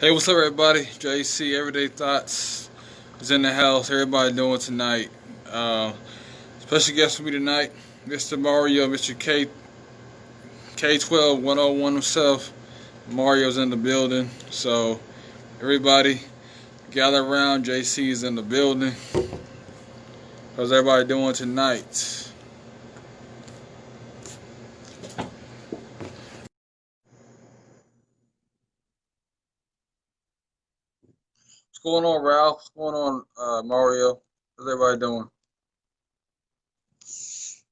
Hey, what's up, everybody? JC, Everyday Thoughts is in the house. Everybody doing tonight? Uh, Special guest for me tonight, Mr. Mario, Mr. K12 101 himself. Mario's in the building, so everybody gather around. JC's in the building. How's everybody doing tonight? What's going on, Ralph? What's going on, Mario? How's everybody doing? What's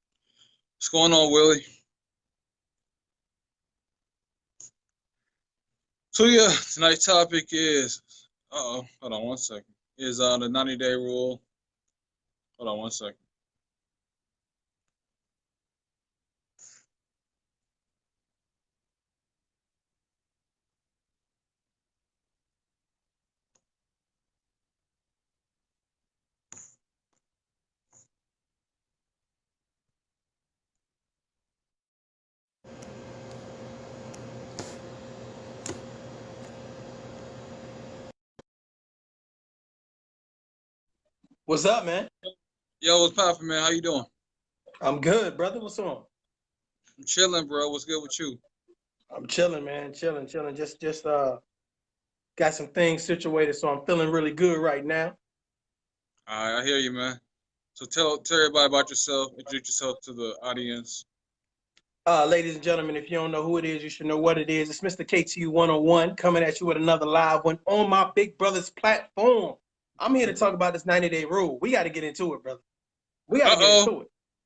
going on, Willie? So yeah, tonight's topic is hold on one second. Is the 90-day rule. Hold on one second. What's up, man? Yo, what's poppin', man? How you doing? I'm good, brother. What's on? I'm chilling, bro. What's good with you? I'm chilling, man. Chilling. Just got some things situated, so I'm feeling really good right now. All right, I hear you, man. So tell everybody about yourself. Introduce yourself to the audience. Ladies and gentlemen, if you don't know who it is, you should know what it is. It's Mr. KTU 101 coming at you with another live one on my big brother's platform. I'm here to talk about this 90-day rule. We got to get into it, brother. We got Uh to get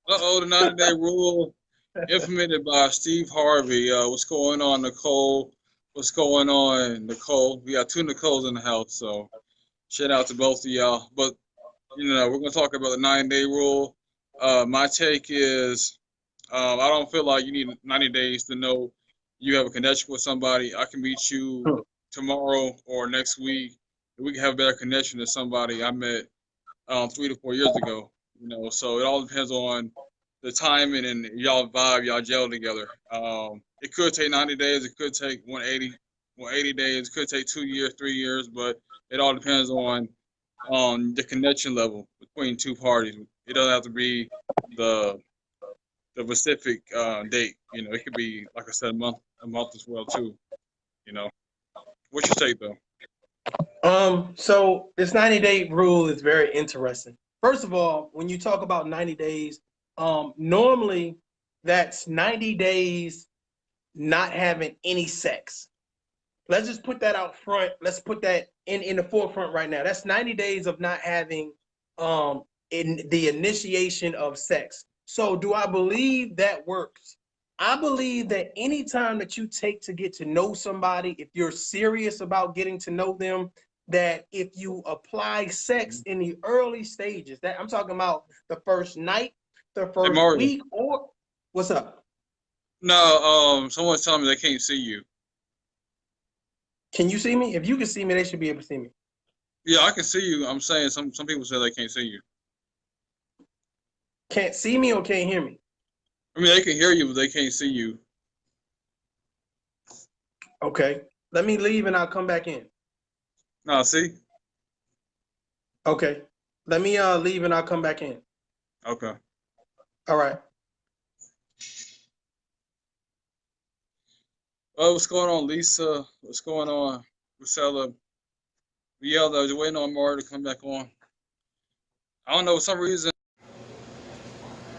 oh, into the 90-day rule it. implemented by Steve Harvey. What's going on, Nicole? What's going on, Nicole? We got two Nicoles in the house, so shout out to both of y'all. But we're gonna talk about the 90-day rule. My take is I don't feel like you need 90 days to know you have a connection with somebody. I can meet you tomorrow or next week. We can have a better connection than somebody I met 3 to 4 years ago. So it all depends on the timing and y'all vibe, y'all gel together. It could take 90 days. It could take 180 days. It could take 2 years, 3 years, but it all depends on the connection level between two parties. It doesn't have to be the the specific date. It could be, like I said, a month as well too. You know, what's your take though? So this 90-day rule is very interesting. First of all, when you talk about 90 days, normally that's 90 days not having any sex. Let's just put that out front. Let's put that in the forefront right now. That's 90 days of not having in the initiation of sex. So do I believe that works? I believe that anytime that you take to get to know somebody, if you're serious about getting to know them, that if you apply sex in the early stages, that I'm talking about the first night, the Hey first Mario. week, or what's up? No, someone's telling me they can't see you. Can you see me? If you can see me, they should be able to see me. Yeah, I can see you. I'm saying some people say they can't see you. Can't see me or can't hear me? I mean, they can hear you, but they can't see you. Okay. Let me leave and I'll come back in. No, see? Okay. Let me leave and I'll come back in. Okay. All right. Oh, what's going on, Lisa? What's going on, Marcella? Yeah, I was waiting on Mario to come back on. I don't know, for some reason.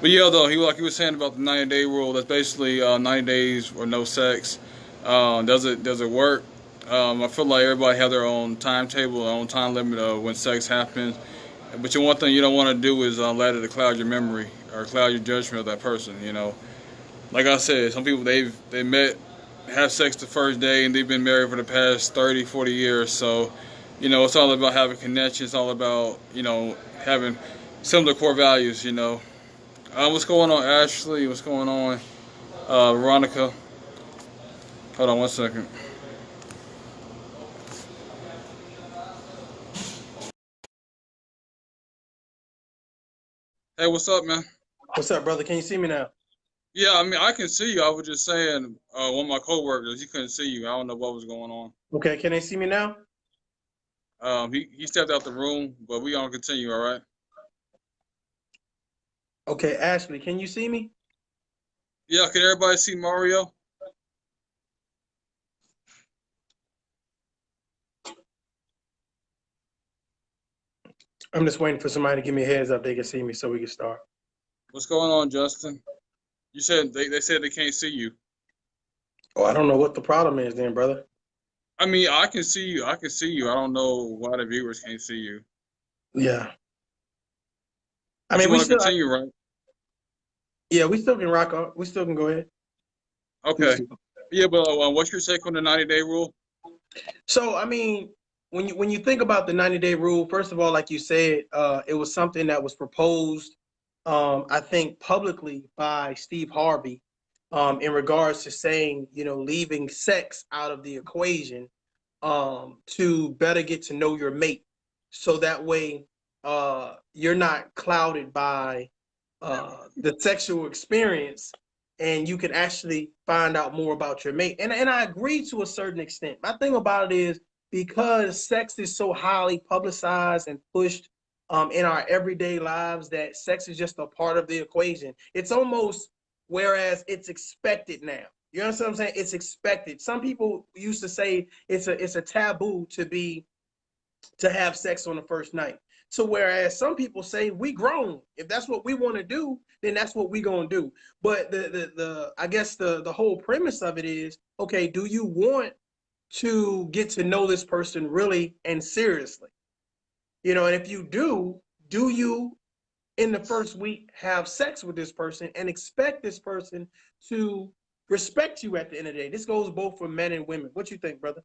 But yeah, though, like he was saying about the 90-day rule, that's basically 90 days or no sex. Does it work? I feel like everybody has their own timetable, their own time limit of when sex happens. But one thing you don't want to do is let it cloud your memory or cloud your judgment of that person. Like I said, some people they met, have sex the first day, and they've been married for the past 30, 40 years. So, it's all about having connection. It's all about having similar core values. What's going on, Ashley? What's going on, Veronica? Hold on one second. Hey, what's up, man? What's up, brother? Can you see me now? Yeah, I mean, I can see you. I was just saying, one of my coworkers, he couldn't see you. I don't know what was going on. Okay, can they see me now? He stepped out the room, but we gonna continue. All right. Okay, Ashley, can you see me? Yeah, can everybody see Mario? I'm just waiting for somebody to give me a heads up they can see me so we can start. What's going on, Justin? You said they said they can't see you. Oh, I don't know what the problem is then, brother. I mean, I can see you. I can see you. I don't know why the viewers can't see you. Yeah. I But you mean, we want to still, continue, right? yeah, we still can rock on. We still can go ahead. We Okay. still- Yeah, but what's your take on the 90-day rule? So, I mean, when you think about the 90-day rule, first of all, like you said, it was something that was proposed, I think, publicly by Steve Harvey, in regards to saying, leaving sex out of the equation, to better get to know your mate, so that way, you're not clouded by the sexual experience, and you can actually find out more about your mate. And I agree to a certain extent. My thing about it is, because sex is so highly publicized and pushed, in our everyday lives, that sex is just a part of the equation. It's almost, whereas it's expected now. You understand what I'm saying? It's expected. Some people used to say it's a taboo to have sex on the first night. So whereas some people say we grown, if that's what we want to do, then that's what we gonna do. But the I guess the whole premise of it is, okay, do you want to get to know this person really and seriously? And if you do you in the first week have sex with this person and expect this person to respect you at the end of the day? This goes both for men and women. What you think, brother?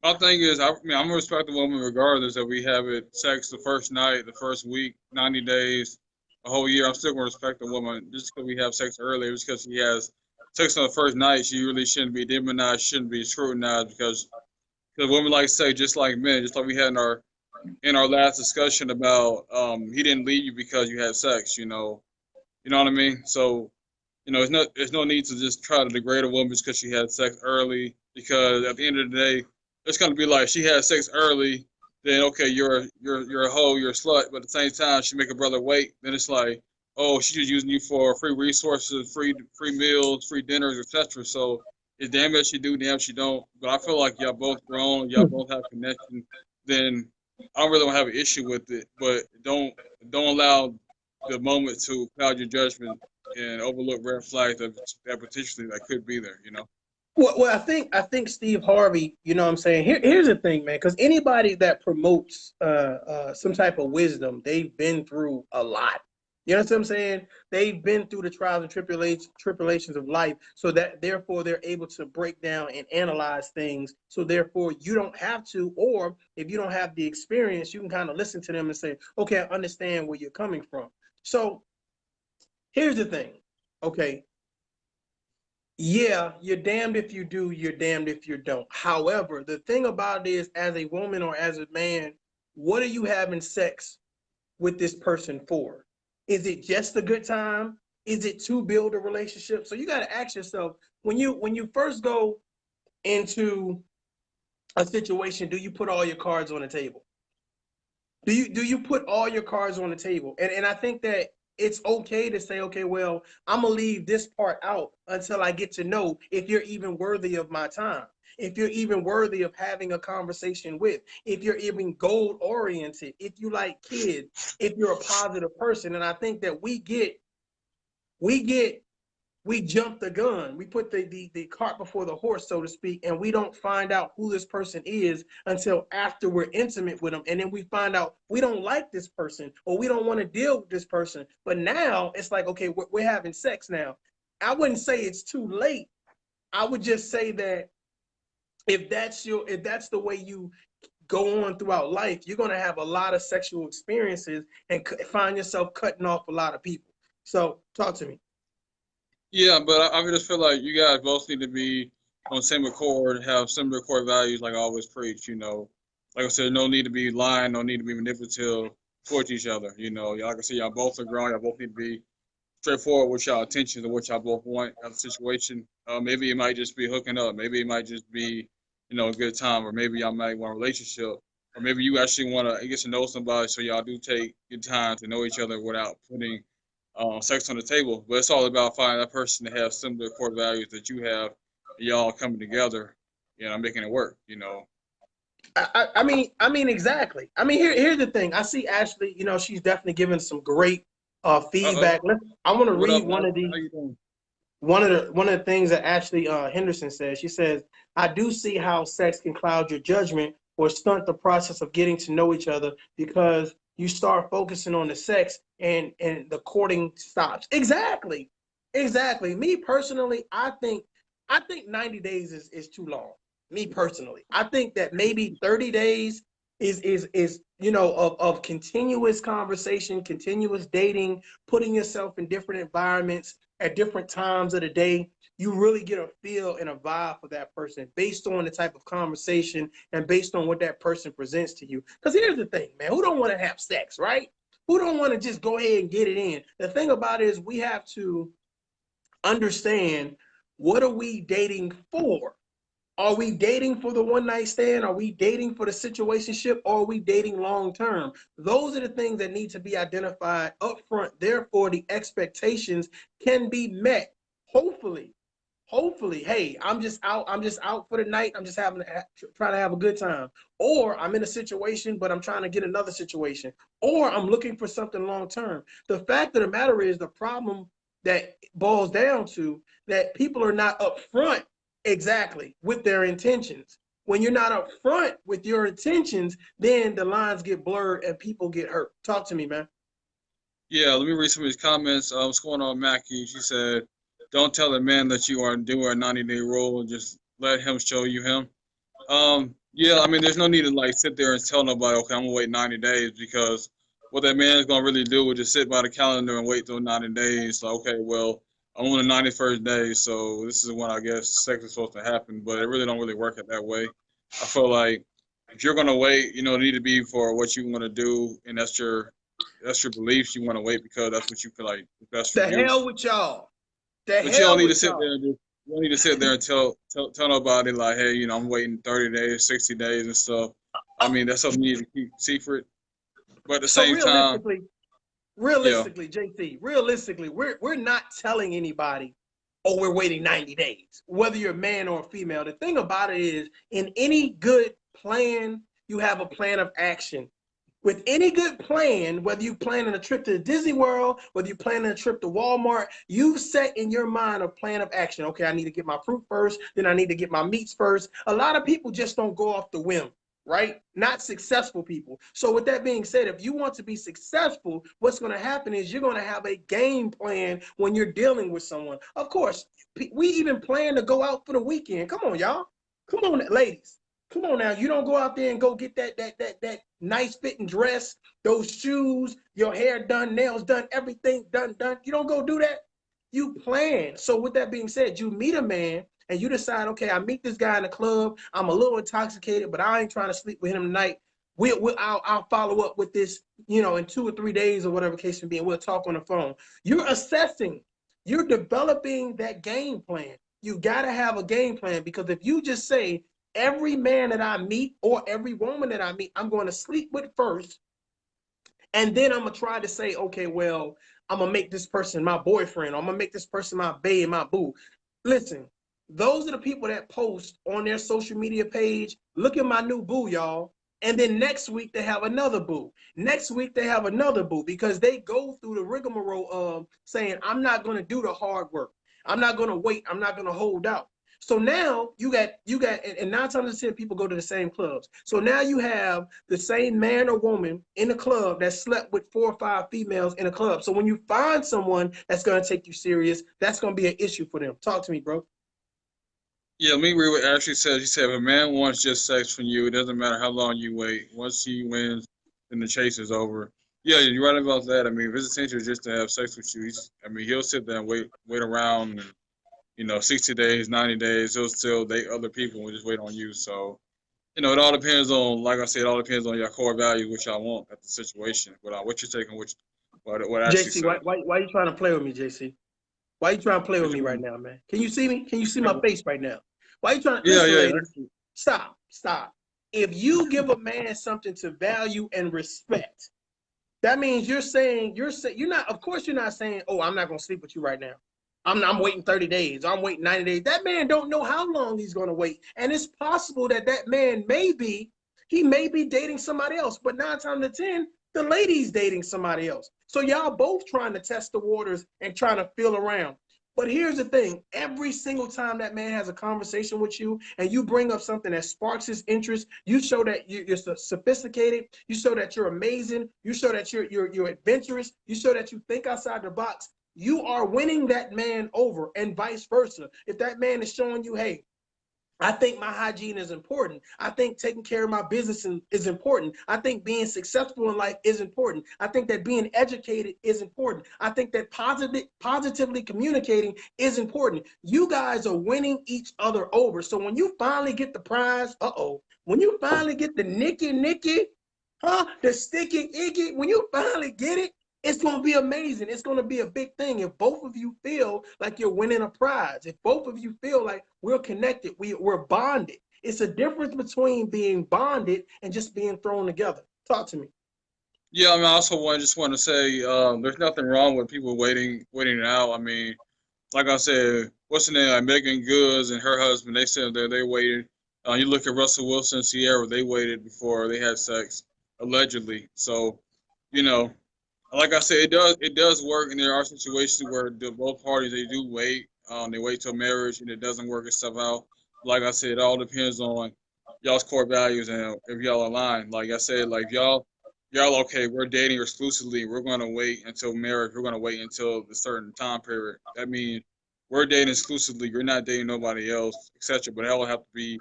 My thing is, I mean, I'm gonna respect the woman regardless if we have it sex the first night, the first week, 90 days, a whole year. I'm still gonna respect the woman just because we have sex earlier. Just because she has sex on the first night, she really shouldn't be demonized, shouldn't be scrutinized because women like to say just like men, just like we had in our last discussion about he didn't leave you because you had sex. You know what I mean? So there's no need to just try to degrade a woman just because she had sex early. Because at the end of the day, it's gonna be like she had sex early, then okay, you're a hoe, you're a slut. But at the same time, she make a brother wait. Then it's like, oh, she's just using you for free resources, free meals, free dinners, etc. So it's damn if she do, damn she don't. But I feel like y'all both grown, y'all both have connection. Then I don't really don't have an issue with it. But don't allow the moment to cloud your judgment and overlook red flags that potentially that could be there. Well, I think Steve Harvey. You know what I'm saying. Here's the thing, man. Because anybody that promotes some type of wisdom, they've been through a lot. You know what I'm saying? They've been through the trials and tribulations of life, so that therefore they're able to break down and analyze things. So therefore you don't have to, or if you don't have the experience, you can kind of listen to them and say, okay, I understand where you're coming from. So here's the thing. Okay, yeah, you're damned if you do, you're damned if you don't. However, the thing about it is, as a woman or as a man, what are you having sex with this person for? Is it just a good time? Is it to build a relationship? So you got to ask yourself, when you first go into a situation, do you put all your cards on the table? Do you put all your cards on the table? And I think that it's okay to say, okay, well, I'm gonna leave this part out until I get to know if you're even worthy of my time, if you're even worthy of having a conversation with, if you're even goal oriented, if you like kids, if you're a positive person. And I think that we get we jump the gun. We put the cart before the horse, so to speak, and we don't find out who this person is until after we're intimate with them. And then we find out we don't like this person or we don't want to deal with this person. But now it's like, okay, we're having sex now. I wouldn't say it's too late. I would just say that if that's the way you go on throughout life, you're going to have a lot of sexual experiences and find yourself cutting off a lot of people. So talk to me. Yeah, but I just feel like you guys both need to be on the same accord, have similar core values, like I always preach. Like I said, no need to be lying, no need to be manipulative towards each other. Like I said, y'all both are grown, y'all both need to be straightforward with y'all intentions and what y'all both want out of the situation. Maybe it might just be hooking up. Maybe it might just be, a good time, or maybe y'all might want a relationship, or maybe you actually want to get to know somebody, so y'all do take your time to know each other without putting sex on the table. But it's all about finding that person to have similar core values that you have, and y'all coming together, making it work. I mean, exactly. I mean, here's the thing. I see Ashley. She's definitely giving some great Uh oh. feedback. I want to What read up, one of Ashley? the How you doing? one of the things that Ashley Henderson says. She says, "I do see how sex can cloud your judgment or stunt the process of getting to know each other because you start focusing on the sex and the courting stops." Exactly, exactly. Me personally, I think 90 days is too long. Me personally, I think that maybe 30 days is of continuous conversation, continuous dating, putting yourself in different environments at different times of the day. You really get a feel and a vibe for that person based on the type of conversation and based on what that person presents to you. Because here's the thing, man, who don't want to have sex, right? Who don't want to just go ahead and get it in? The thing about it is we have to understand, what are we dating for? Are we dating for the one night stand? Are we dating for the situationship? Or are we dating long term? Those are the things that need to be identified up front. Therefore, the expectations can be met. Hopefully, hey, I'm just out for the night. I'm just trying to have a good time. Or I'm in a situation, but I'm trying to get another situation. Or I'm looking for something long term. The fact of the matter is, the problem that boils down to that people are not upfront exactly with their intentions. When you're not upfront with your intentions, then the lines get blurred and people get hurt. Talk to me, man. Yeah, let me read some of these comments. What's going on, Mackie? She said, "Don't tell a man that you are doing a 90-day rule. Just let him show you him." Yeah, I mean, there's no need to like sit there and tell nobody, okay, I'm gonna wait 90 days, because what that man is gonna really do is just sit by the calendar and wait those 90 days. Like, okay, well, I'm on the 91st day, so this is when I guess sex is supposed to happen. But it really don't really work it that way. I feel like if you're gonna wait, it need to be for what you want to do, and that's your beliefs. You want to wait because that's what you feel like is best for The you. hell with y'all. The But you don't hell need to with sit there y'all. and just you don't need to sit there and tell nobody like, hey, I'm waiting 30 days, 60 days and stuff. I mean, that's something you need to keep secret. But at the So same time, realistically, yeah, JT, realistically, we're not telling anybody, oh, we're waiting 90 days, whether you're a man or a female. The thing about it is, in any good plan, you have a plan of action. With any good plan, whether you planning a trip to Disney World, whether you planning a trip to Walmart, you set in your mind a plan of action. Okay, I need to get my fruit first, then I need to get my meats first. A lot of people just don't go off the whim, right? Not successful people. So with that being said, if you want to be successful, what's going to happen is you're going to have a game plan when you're dealing with someone. Of course, we even plan to go out for the weekend. Come on, y'all. Come on, ladies. Come on now. You don't go out there and go get that nice fitting dress, those shoes, your hair done, nails done, everything done. You don't go do that. You plan. So with that being said, you meet a man and you decide, okay, I meet this guy in the club. I'm a little intoxicated, but I ain't trying to sleep with him tonight. I'll follow up with this, in 2 or 3 days or whatever case may be, and we'll talk on the phone. You're assessing, you're developing that game plan. You got to have a game plan, because if you just say, every man that I meet or every woman that I meet, I'm going to sleep with first, and then I'm gonna try to say, okay, well, I'm gonna make this person my boyfriend, or I'm gonna make this person my babe, my boo. Listen, those are the people that post on their social media page, look at my new boo, y'all. And then next week they have another boo. Next week they have another boo, because they go through the rigmarole of saying, I'm not gonna do the hard work. I'm not gonna wait. I'm not gonna hold out. So now you got, and 9 times out of 10 people go to the same clubs. So now you have the same man or woman in a club that slept with 4 or 5 females in a club. So when you find someone that's going to take you serious, that's going to be an issue for them. Talk to me, bro. yeah. Let me read what Ashley said. She said, if a man wants just sex from you, it doesn't matter how long you wait. Once he wins, then the chase is over. Yeah, you're right about that. I mean, if his intention is just to have sex with you, he'll sit there and wait around, and 60 days, 90 days, he'll still date other people and just wait on you. So, it all depends on, like I said, it all depends on your core value, which I want at the situation. But what you're taking, what I actually JC, said. why you trying to play with me, JC? Why you trying to play with What you me right mean? now, man? Can you see me? Can you see my face right now? Why you trying to Yeah, listen, yeah, ladies? Stop, stop. If you give a man something to value and respect, that means you're not. Of course, you're not saying, "Oh, I'm not gonna sleep with you right now. I'm waiting 30 days. I'm waiting 90 days." That man don't know how long he's gonna wait, and it's possible that that man may be dating somebody else. But 9 times out of 10, the lady's dating somebody else. So y'all both trying to test the waters and trying to feel around. But here's the thing: every single time that man has a conversation with you and you bring up something that sparks his interest, you show that you're sophisticated, you show that you're amazing, you show that you're adventurous, you show that you think outside the box. You are winning that man over, and vice versa. If that man is showing you, hey, I think my hygiene is important. I think taking care of my business is important. I think being successful in life is important. I think that being educated is important. I think that positively communicating is important. You guys are winning each other over. So when you finally get the prize, when you finally get the nicky, the sticky icky, when you finally get it, it's going to be amazing. It's going to be a big thing if both of you feel like you're winning a prize. If both of you feel like we're connected, we're bonded. It's a difference between being bonded and just being thrown together. Talk to me. yeah. I mean, I also just want to say, there's nothing wrong with people waiting it out. I mean, like I said, what's the name? Like Megan Goods and her husband, they said that they waited. You look at Russell Wilson, Sierra, they waited before they had sex, allegedly. So, you know, like I said, it does work, and there are situations where both parties they do wait. They wait till marriage, and it doesn't work itself out. Like I said, it all depends on y'all's core values and if y'all align. Like I said, like y'all okay, we're dating exclusively. We're gonna wait until marriage. We're gonna wait until a certain time period. That means we're dating exclusively. You're not dating nobody else, etc. But that'll have to be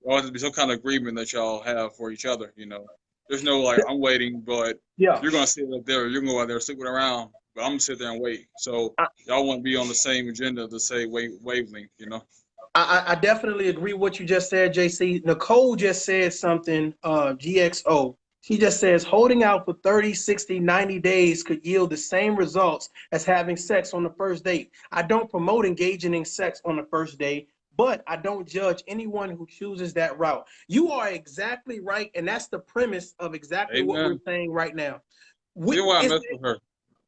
there has to be some kind of agreement that y'all have for each other. There's no like I'm waiting, but Yeah. you're gonna sit up there. You're gonna go out there sleeping around, but I'm gonna sit there and wait. So y'all want to be on the same agenda, the same wavelength. I definitely agree with what you just said, JC. Nicole just said something, GXO. She just says holding out for 30, 60, 90 days could yield the same results as having sex on the first date. I don't promote engaging in sex on the first date, but I don't judge anyone who chooses that route. You are exactly right, and that's the premise of exactly what we're Amen. saying right now. See why I It's, mess with her.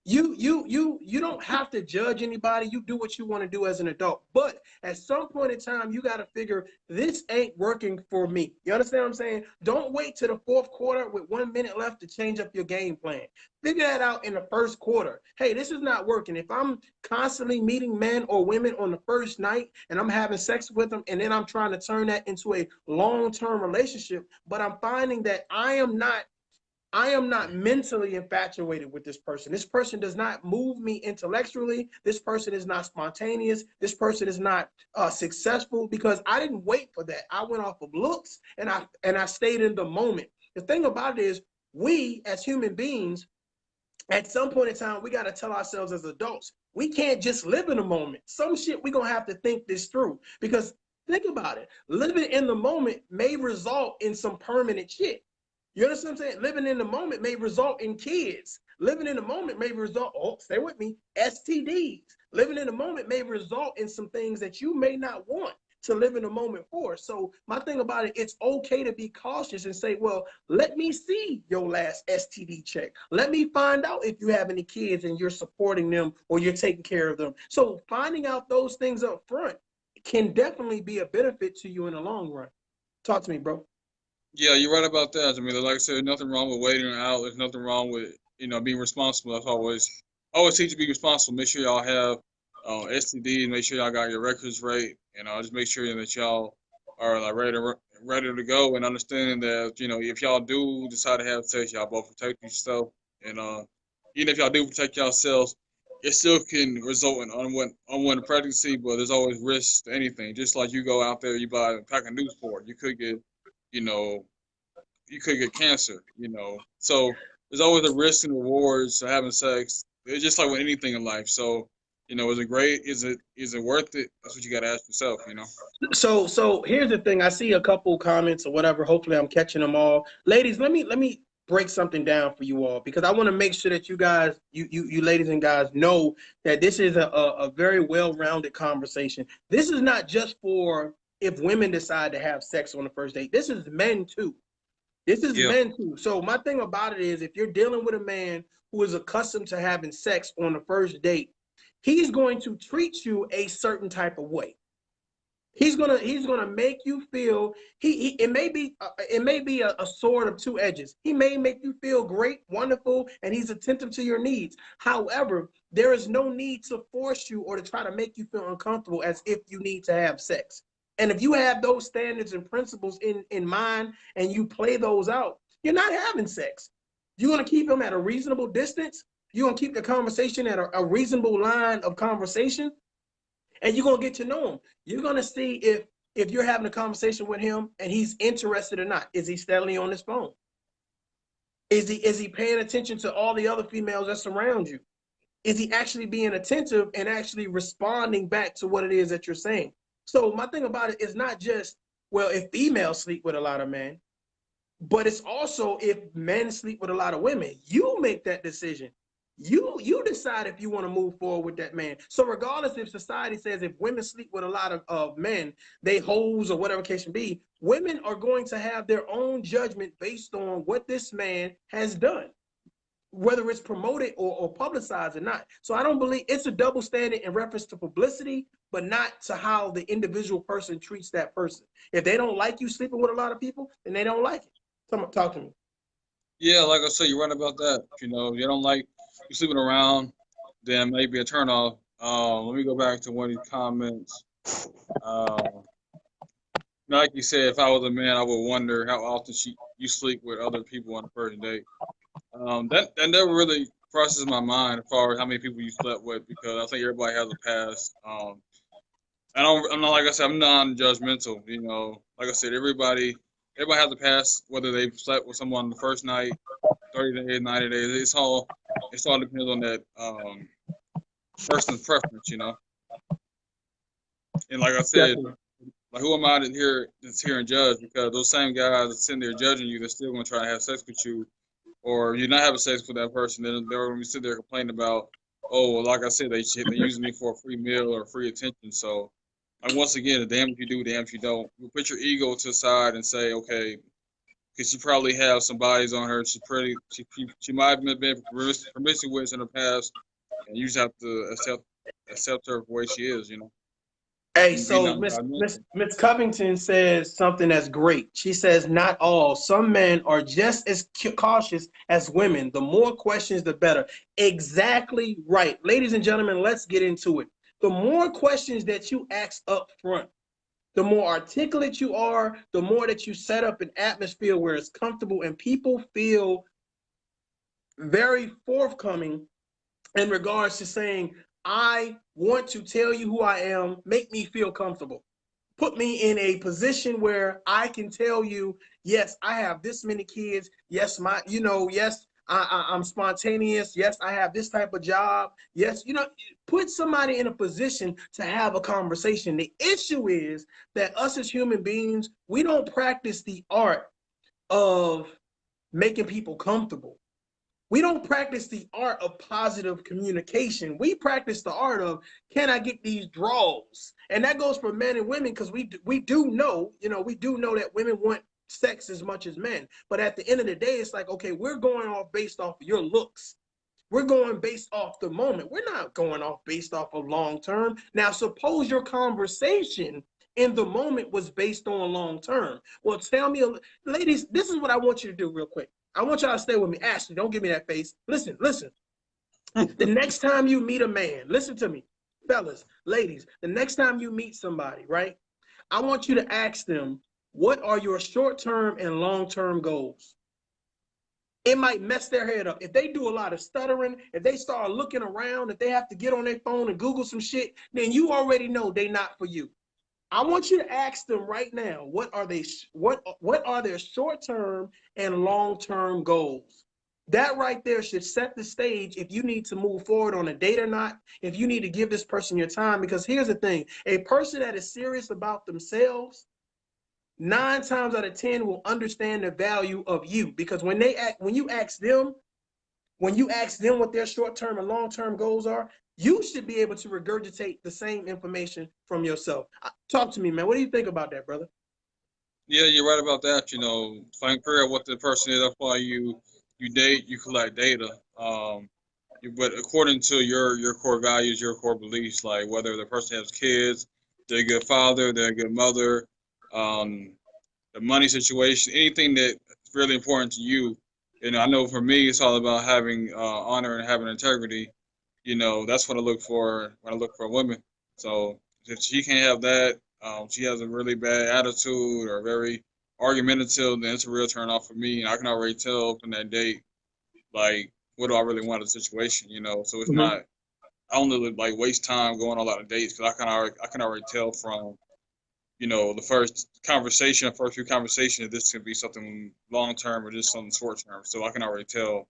you don't have to judge anybody. You do what you want to do as an adult. But at some point in time, you got to figure this ain't working for me. You understand what I'm saying? Don't wait to the fourth quarter with 1 minute left to change up your game plan. Figure that out in the first quarter. Hey, this is not working. If I'm constantly meeting men or women on the first night and I'm having sex with them and then I'm trying to turn that into a long-term relationship, but I'm finding that I am not mentally infatuated with this person. This person does not move me intellectually. This person is not spontaneous. This person is not successful because I didn't wait for that. I went off of looks and I stayed in the moment. The thing about it is, we as human beings, at some point in time, we got to tell ourselves as adults, we can't just live in the moment. Some shit we gonna have to think this through because think about it. Living in the moment may result in some permanent shit. You understand what I'm saying? Living in the moment may result in kids. Living in the moment may result, stay with me, STDs. Living in the moment may result in some things that you may not want to live in the moment for. So my thing about it, it's okay to be cautious and say, well, let me see your last STD check. Let me find out if you have any kids and you're supporting them or you're taking care of them. So finding out those things up front can definitely be a benefit to you in the long run. Talk to me, bro. Yeah, you're right about that. I mean, like I said, nothing wrong with waiting it out. There's nothing wrong with being responsible. That's always teach you to be responsible. Make sure y'all have STD. Make sure y'all got your records right. Just make sure that y'all are like ready to go and understanding that if y'all do decide to have sex, y'all both protect yourself. And even if y'all do protect yourselves, it still can result in unwanted pregnancy. But there's always risks to anything. Just like you go out there, you buy a pack of Newsport, you could get you know you could get cancer. So there's always a risk and rewards to having sex. It's just like with anything in life. So, is it great? Is it worth it? That's what you gotta ask yourself. So here's the thing. I see a couple comments or whatever. Hopefully I'm catching them all. Ladies, let me break something down for you all, because I want to make sure that you guys, you ladies and guys, know that this is a very well-rounded conversation. This is not just for if women decide to have sex on the first date. This is men too. This is Yeah. men too. So my thing about it is, if you're dealing with a man who is accustomed to having sex on the first date, he's going to treat you a certain type of way. He's gonna make you feel it may be a sword of two edges. He may make you feel great, wonderful, and he's attentive to your needs. However, there is no need to force you or to try to make you feel uncomfortable as if you need to have sex. And if you have those standards and principles in mind and you play those out, you're not having sex. You're gonna keep them at a reasonable distance. You're gonna keep the conversation at a reasonable line of conversation, and you're gonna get to know him. You're gonna see if you're having a conversation with him and he's interested or not. Is he steadily on his phone? Is he paying attention to all the other females that surround you? Is he actually being attentive and actually responding back to what it is that you're saying? So my thing about it is not just, well, if females sleep with a lot of men, but it's also if men sleep with a lot of women. You make that decision. You decide if you want to move forward with that man. So regardless if society says if women sleep with a lot of men, they hoes or whatever case may be, women are going to have their own judgment based on what this man has done, whether it's promoted or publicized or not. So I don't believe it's a double standard in reference to publicity, but not to how the individual person treats that person. If they don't like you sleeping with a lot of people, then they don't like it. Talk to me. Yeah, like I said, you're right about that. You know, you don't like you sleeping around, then maybe a turnoff. Let me go back to one of these comments. Uh, like you said, if I was a man, I would wonder how often you sleep with other people on the first date. That never really crosses my mind as far as how many people you slept with, because I think everybody has a past. I'm not, like I said, I'm non-judgmental. You know, like I said, everybody has a past, whether they slept with someone the first night, 30 days, 90 days. It's all depends on that person's preference. You know, and like I said, Definitely. like who am I to hear that's here and judge? Because those same guys that sitting there judging you, they're still gonna try to have sex with you, or you're not having sex with that person, then they're gonna be sitting there complaining about, oh, well, like I said, they using me for a free meal or free attention. So, like once again, damn if you do, damn if you don't. You put your ego to the side and say, okay, because she probably have some bodies on her. She might have been promiscuous in the past, and you just have to accept her for the way she is. You know, Hey, and be so non judgmental. Miss Covington says something that's great. She says, not all. Some men are just as cautious as women. The more questions, the better. Exactly right. Ladies and gentlemen, let's get into it. The more questions that you ask up front, the more articulate you are, the more that you set up an atmosphere where it's comfortable and people feel very forthcoming in regards to saying, I want to tell you who I am, make me feel comfortable. Put me in a position where I can tell you, yes, I have this many kids. Yes, yes, I'm spontaneous. Yes, I have this type of job. Yes, put somebody in a position to have a conversation. The issue is that us as human beings, we don't practice the art of making people comfortable. We don't practice the art of positive communication. We practice the art of, can I get these draws? And that goes for men and women, because we do know, we do know that women want sex as much as men. But at the end of the day, it's like, okay, we're going off based off of your looks. We're going based off the moment. We're not going off based off of long term. Now, suppose your conversation in the moment was based on long term. Well, tell me, ladies, this is what I want you to do real quick. I want y'all to stay with me. Ashley, don't give me that face. Listen, listen. The next time you meet a man, listen to me, fellas, ladies, the next time you meet somebody, right? I want you to ask them, what are your short-term and long-term goals? It might mess their head up. If they do a lot of stuttering, if they start looking around, if they have to get on their phone and Google some shit, then you already know they're not for you. I want you to ask them right now, what are their short-term and long-term goals? That right there should set the stage if you need to move forward on a date or not, if you need to give this person your time. Because here's the thing, a person that is serious about themselves 9 times out of 10 will understand the value of you, because when you ask them what their short-term and long-term goals are, you should be able to regurgitate the same information from yourself. Talk to me, man. What do you think about that, brother? Yeah, you're right about that. You know, find figure out what the person is. That's why you date, you collect data. But according to your core values, your core beliefs, like whether the person has kids, they're a good father, they're a good mother, um, the money situation, anything that's really important to you. You know, I know for me, it's all about having honor and having integrity. You know, that's what I look for when I look for a woman. So if she can't have that, she has a really bad attitude or very argumentative, then it's a real turn off for me. And I can already tell from that date, like, what do I really want in the situation? You know, so it's Mhm. not. I don't really like waste time going on a lot of dates because I can already tell from the first conversation, first few conversations, this could be something long term or just something short term. So I can already tell.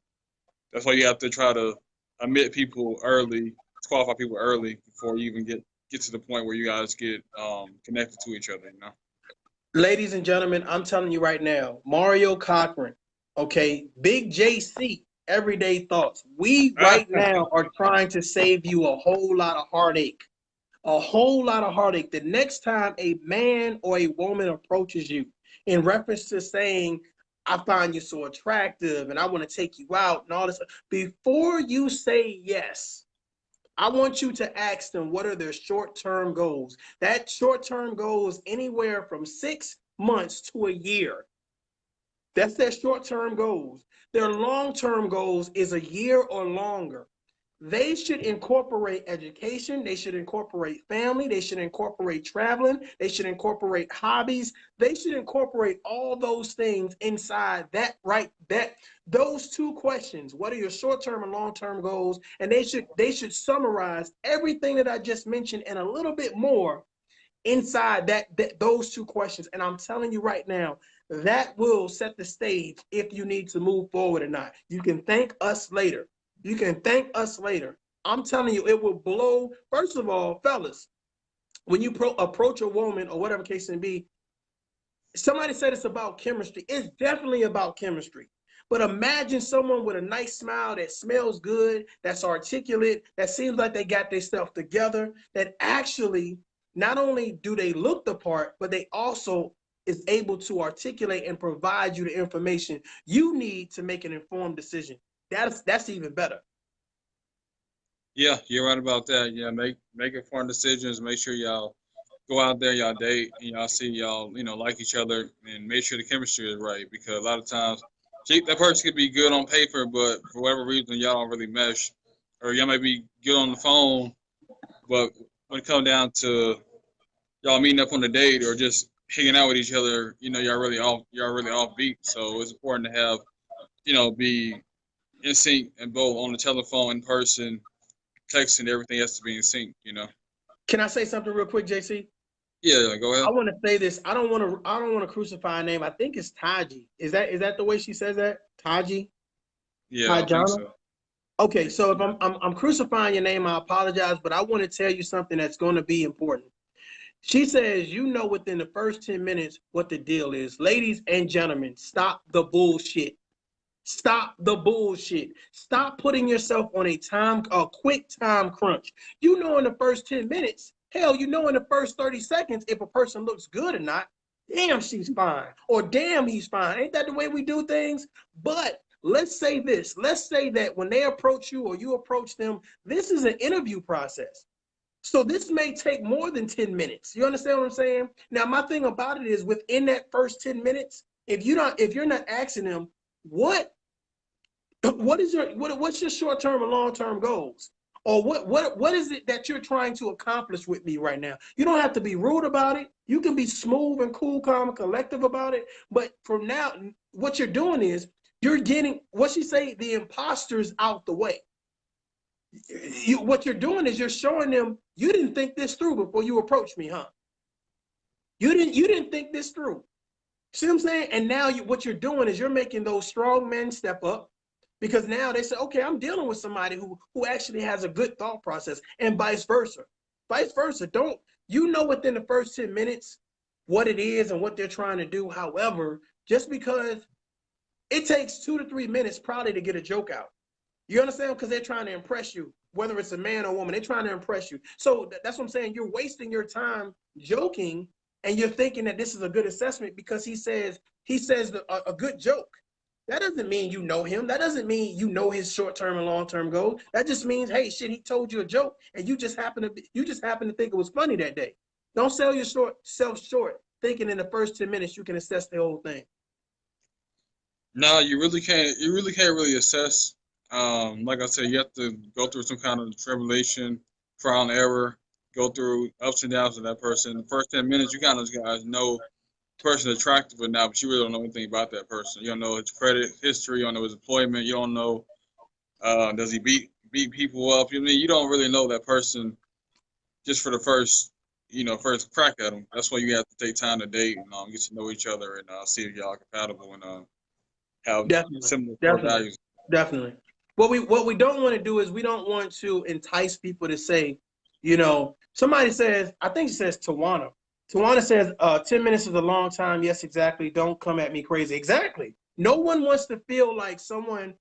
That's why you have to try to admit people early, qualify people early before you even get to the point where you guys get connected to each other. You know. Ladies and gentlemen, I'm telling you right now, Mario Cochran, okay, Big JC, Everyday Thoughts. We right now are trying to save you a whole lot of heartache. A whole lot of heartache. The next time a man or a woman approaches you in reference to saying, I find you so attractive and I want to take you out and all this, before you say yes, I want you to ask them what are their short-term goals. That short-term goal is anywhere from 6 months to a year. That's their short-term goals. Their long-term goals is a year or longer. They should incorporate education. They should incorporate family. They should incorporate traveling. They should incorporate hobbies. They should incorporate all those things inside that those two questions. What are your short-term and long-term goals? And they should summarize everything that I just mentioned and a little bit more inside those two questions. And I'm telling you right now, that will set the stage if you need to move forward or not. You can thank us later. You can thank us later. I'm telling you, it will blow. First of all, fellas, when you approach a woman or whatever case may be, somebody said it's about chemistry. It's definitely about chemistry. But imagine someone with a nice smile that smells good, that's articulate, that seems like they got their stuff together, that actually not only do they look the part, but they also is able to articulate and provide you the information you need to make an informed decision. That's even better. Yeah, you're right about that. Yeah, make informed decisions. Make sure y'all go out there, y'all date, and y'all see y'all like each other, and make sure the chemistry is right. Because a lot of times, that person could be good on paper, but for whatever reason, y'all don't really mesh, or y'all may be good on the phone, but when it comes down to y'all meeting up on a date or just hanging out with each other, y'all really off beat. So it's important to have be in sync and both on the telephone, in person, texting, everything has to be in sync. You know. Can I say something real quick, JC? Yeah, go I ahead. want to say this. I don't want to crucify a name. I think it's Taji. Is that the way she says that? Taji? Yeah, I think Tajana? so. I Okay, think so so. if I'm crucifying your name, I apologize, but I want to tell you something that's going to be important. She says, you know, within the first 10 minutes what the deal is. Ladies and gentlemen, stop the bullshit. Stop the bullshit. Stop putting yourself on a quick time crunch. You know, in the first 10 minutes, hell, you know, in the first 30 seconds, if a person looks good or not. Damn, she's fine. Or damn, he's fine. Ain't that the way we do things? But let's say this. Let's say that when they approach you or you approach them, this is an interview process. So this may take more than 10 minutes. You understand what I'm saying? Now, my thing about it is within that first 10 minutes, if you're not asking them, what what's your short-term and long-term goals? Or what is it that you're trying to accomplish with me right now? You don't have to be rude about it. You can be smooth and cool, calm, and collective about it. But from now, what you're doing is you're getting what she say, the imposters out the way. What you're doing is you're showing them you didn't think this through before you approached me, huh? You didn't think this through. See what I'm saying? And now what you're doing is you're making those strong men step up because now they say, okay, I'm dealing with somebody who actually has a good thought process, and vice versa. Vice versa. Don't you know within the first 10 minutes? what it is and what they're trying to do. However, just because it takes 2 to 3 minutes probably to get a joke out. You understand? Because they're trying to impress you, whether it's a man or woman, they're trying to impress you. So that's what I'm saying. You're wasting your time joking, and you're thinking that this is a good assessment because he says a good joke. That doesn't mean you know him. That doesn't mean you know his short-term and long-term goals. That just means, hey, shit, he told you a joke, and you just happen to think it was funny that day. Don't sell yourself short, thinking in the first 10 minutes you can assess the whole thing. No, you really can't. You really can't really assess. Like I said, you have to go through some kind of tribulation, trial and error, go through ups and downs of that person. The first 10 minutes, you kind of guys know the person is attractive or not, but you really don't know anything about that person. You don't know his credit history. You don't know his employment. You don't know does he beat people up. You mean you don't really know that person just for the first crack at him. That's why you have to take time to date and get to know each other and see if y'all are compatible and have Definitely, similar core definitely, values. definitely. What we don't want to do is we don't want to entice people to say, somebody says, I think it says Tawana. Tawana says, 10 minutes is a long time. Yes, exactly. Don't come at me crazy. Exactly. No one wants to feel like someone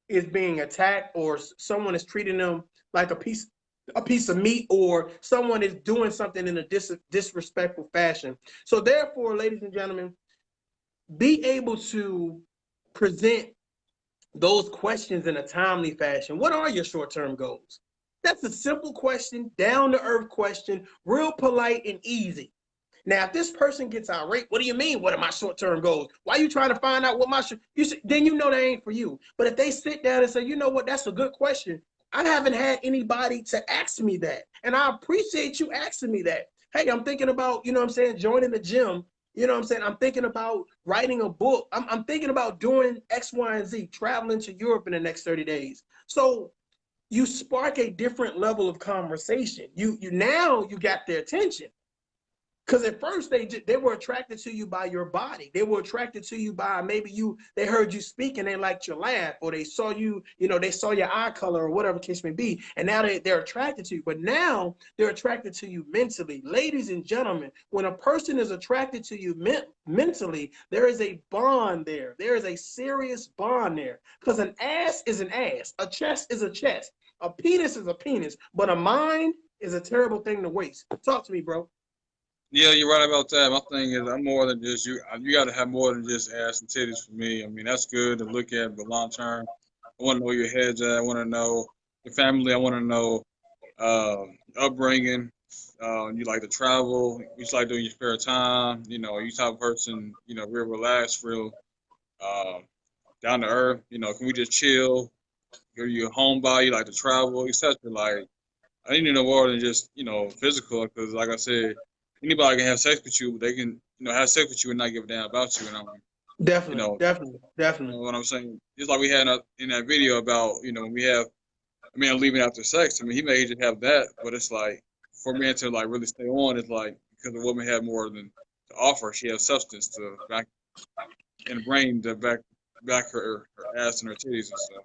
is being attacked or someone is treating them like a piece of meat, or someone is doing something in a disrespectful fashion. So therefore, ladies and gentlemen, be able to present those questions in a timely fashion. What are your short-term goals? That's a simple question, down-to-earth question, real polite and easy. Now, if this person gets irate, what do you mean? What are my short-term goals? Why are you trying to find out what then you know that ain't for you. But if they sit down and say, you know what, that's a good question. I haven't had anybody to ask me that. And I appreciate you asking me that. Hey, I'm thinking about, what I'm saying, joining the gym. You know what I'm saying? I'm thinking about writing a book. I'm thinking about doing X, Y, and Z, traveling to Europe in the next 30 days. So you spark a different level of conversation. You now you got their attention. Because at first they were attracted to you by your body. They were attracted to you by they heard you speak and they liked your laugh, or they saw they saw your eye color or whatever the case may be. And now they're attracted to you. But now they're attracted to you mentally. Ladies and gentlemen, when a person is attracted to you mentally, there is a bond there. There is a serious bond there. Because an ass is an ass. A chest is a chest. A penis is a penis. But a mind is a terrible thing to waste. Talk to me, bro. Yeah, you're right about that. My thing is, I'm more than just you. You got to have more than just ass and titties for me. I mean, that's good to look at, but long term, I want to know where your head's at. I want to know your family. I want to know upbringing. You like to travel. You just like doing your spare time. You type of person. Real relaxed, real uh, down to earth. Can we just chill? Are you a homebody? You like to travel, etc. Like, I need to know more than just physical, because like I said, anybody can have sex with you, but they can have sex with you and not give a damn about you. And you Definitely, know, definitely, you know definitely. what I'm saying. Just like we had in that video about when we have a man leaving after sex. I mean, he may just have that, but it's like for a man to like really stay on, it's like because the woman had more than to offer. She has substance to back in the brain to back her ass and her titties and stuff.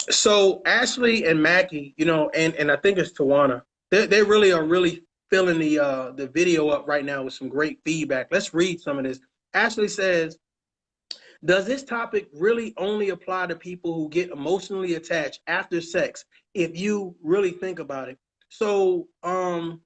So Ashley and Mackie, and I think it's Tawana. They really are really filling the video up right now with some great feedback. Let's read some of this. Ashley says, "Does this topic really only apply to people who get emotionally attached after sex? If you really think about it." So, I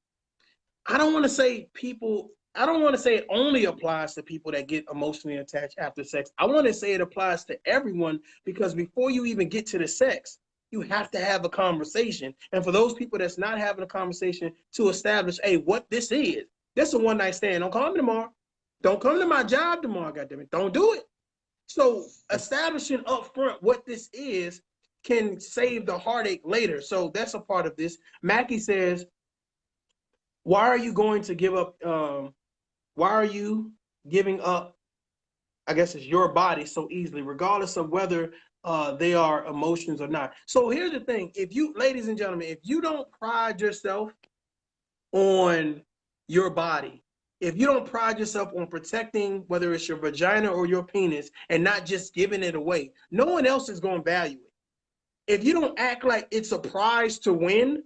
don't want to say people. I don't want to say it only applies to people that get emotionally attached after sex. I want to say it applies to everyone, because before you even get to the sex, you have to have a conversation. And for those people that's not having a conversation to establish, hey, what this is, this a one night stand. Don't call me tomorrow. Don't come to my job tomorrow. Goddamn it. Don't do it. So establishing up front what this is can save the heartache later. So that's a part of this. Mackie says, why are you going to give up? Why are you giving up? I guess it's your body so easily, regardless of whether they are emotions or not. So here's the thing: if you, ladies and gentlemen, if you don't pride yourself on your body, if you don't pride yourself on protecting whether it's your vagina or your penis and not just giving it away, no one else is going to value it. If you don't act like it's a prize to win,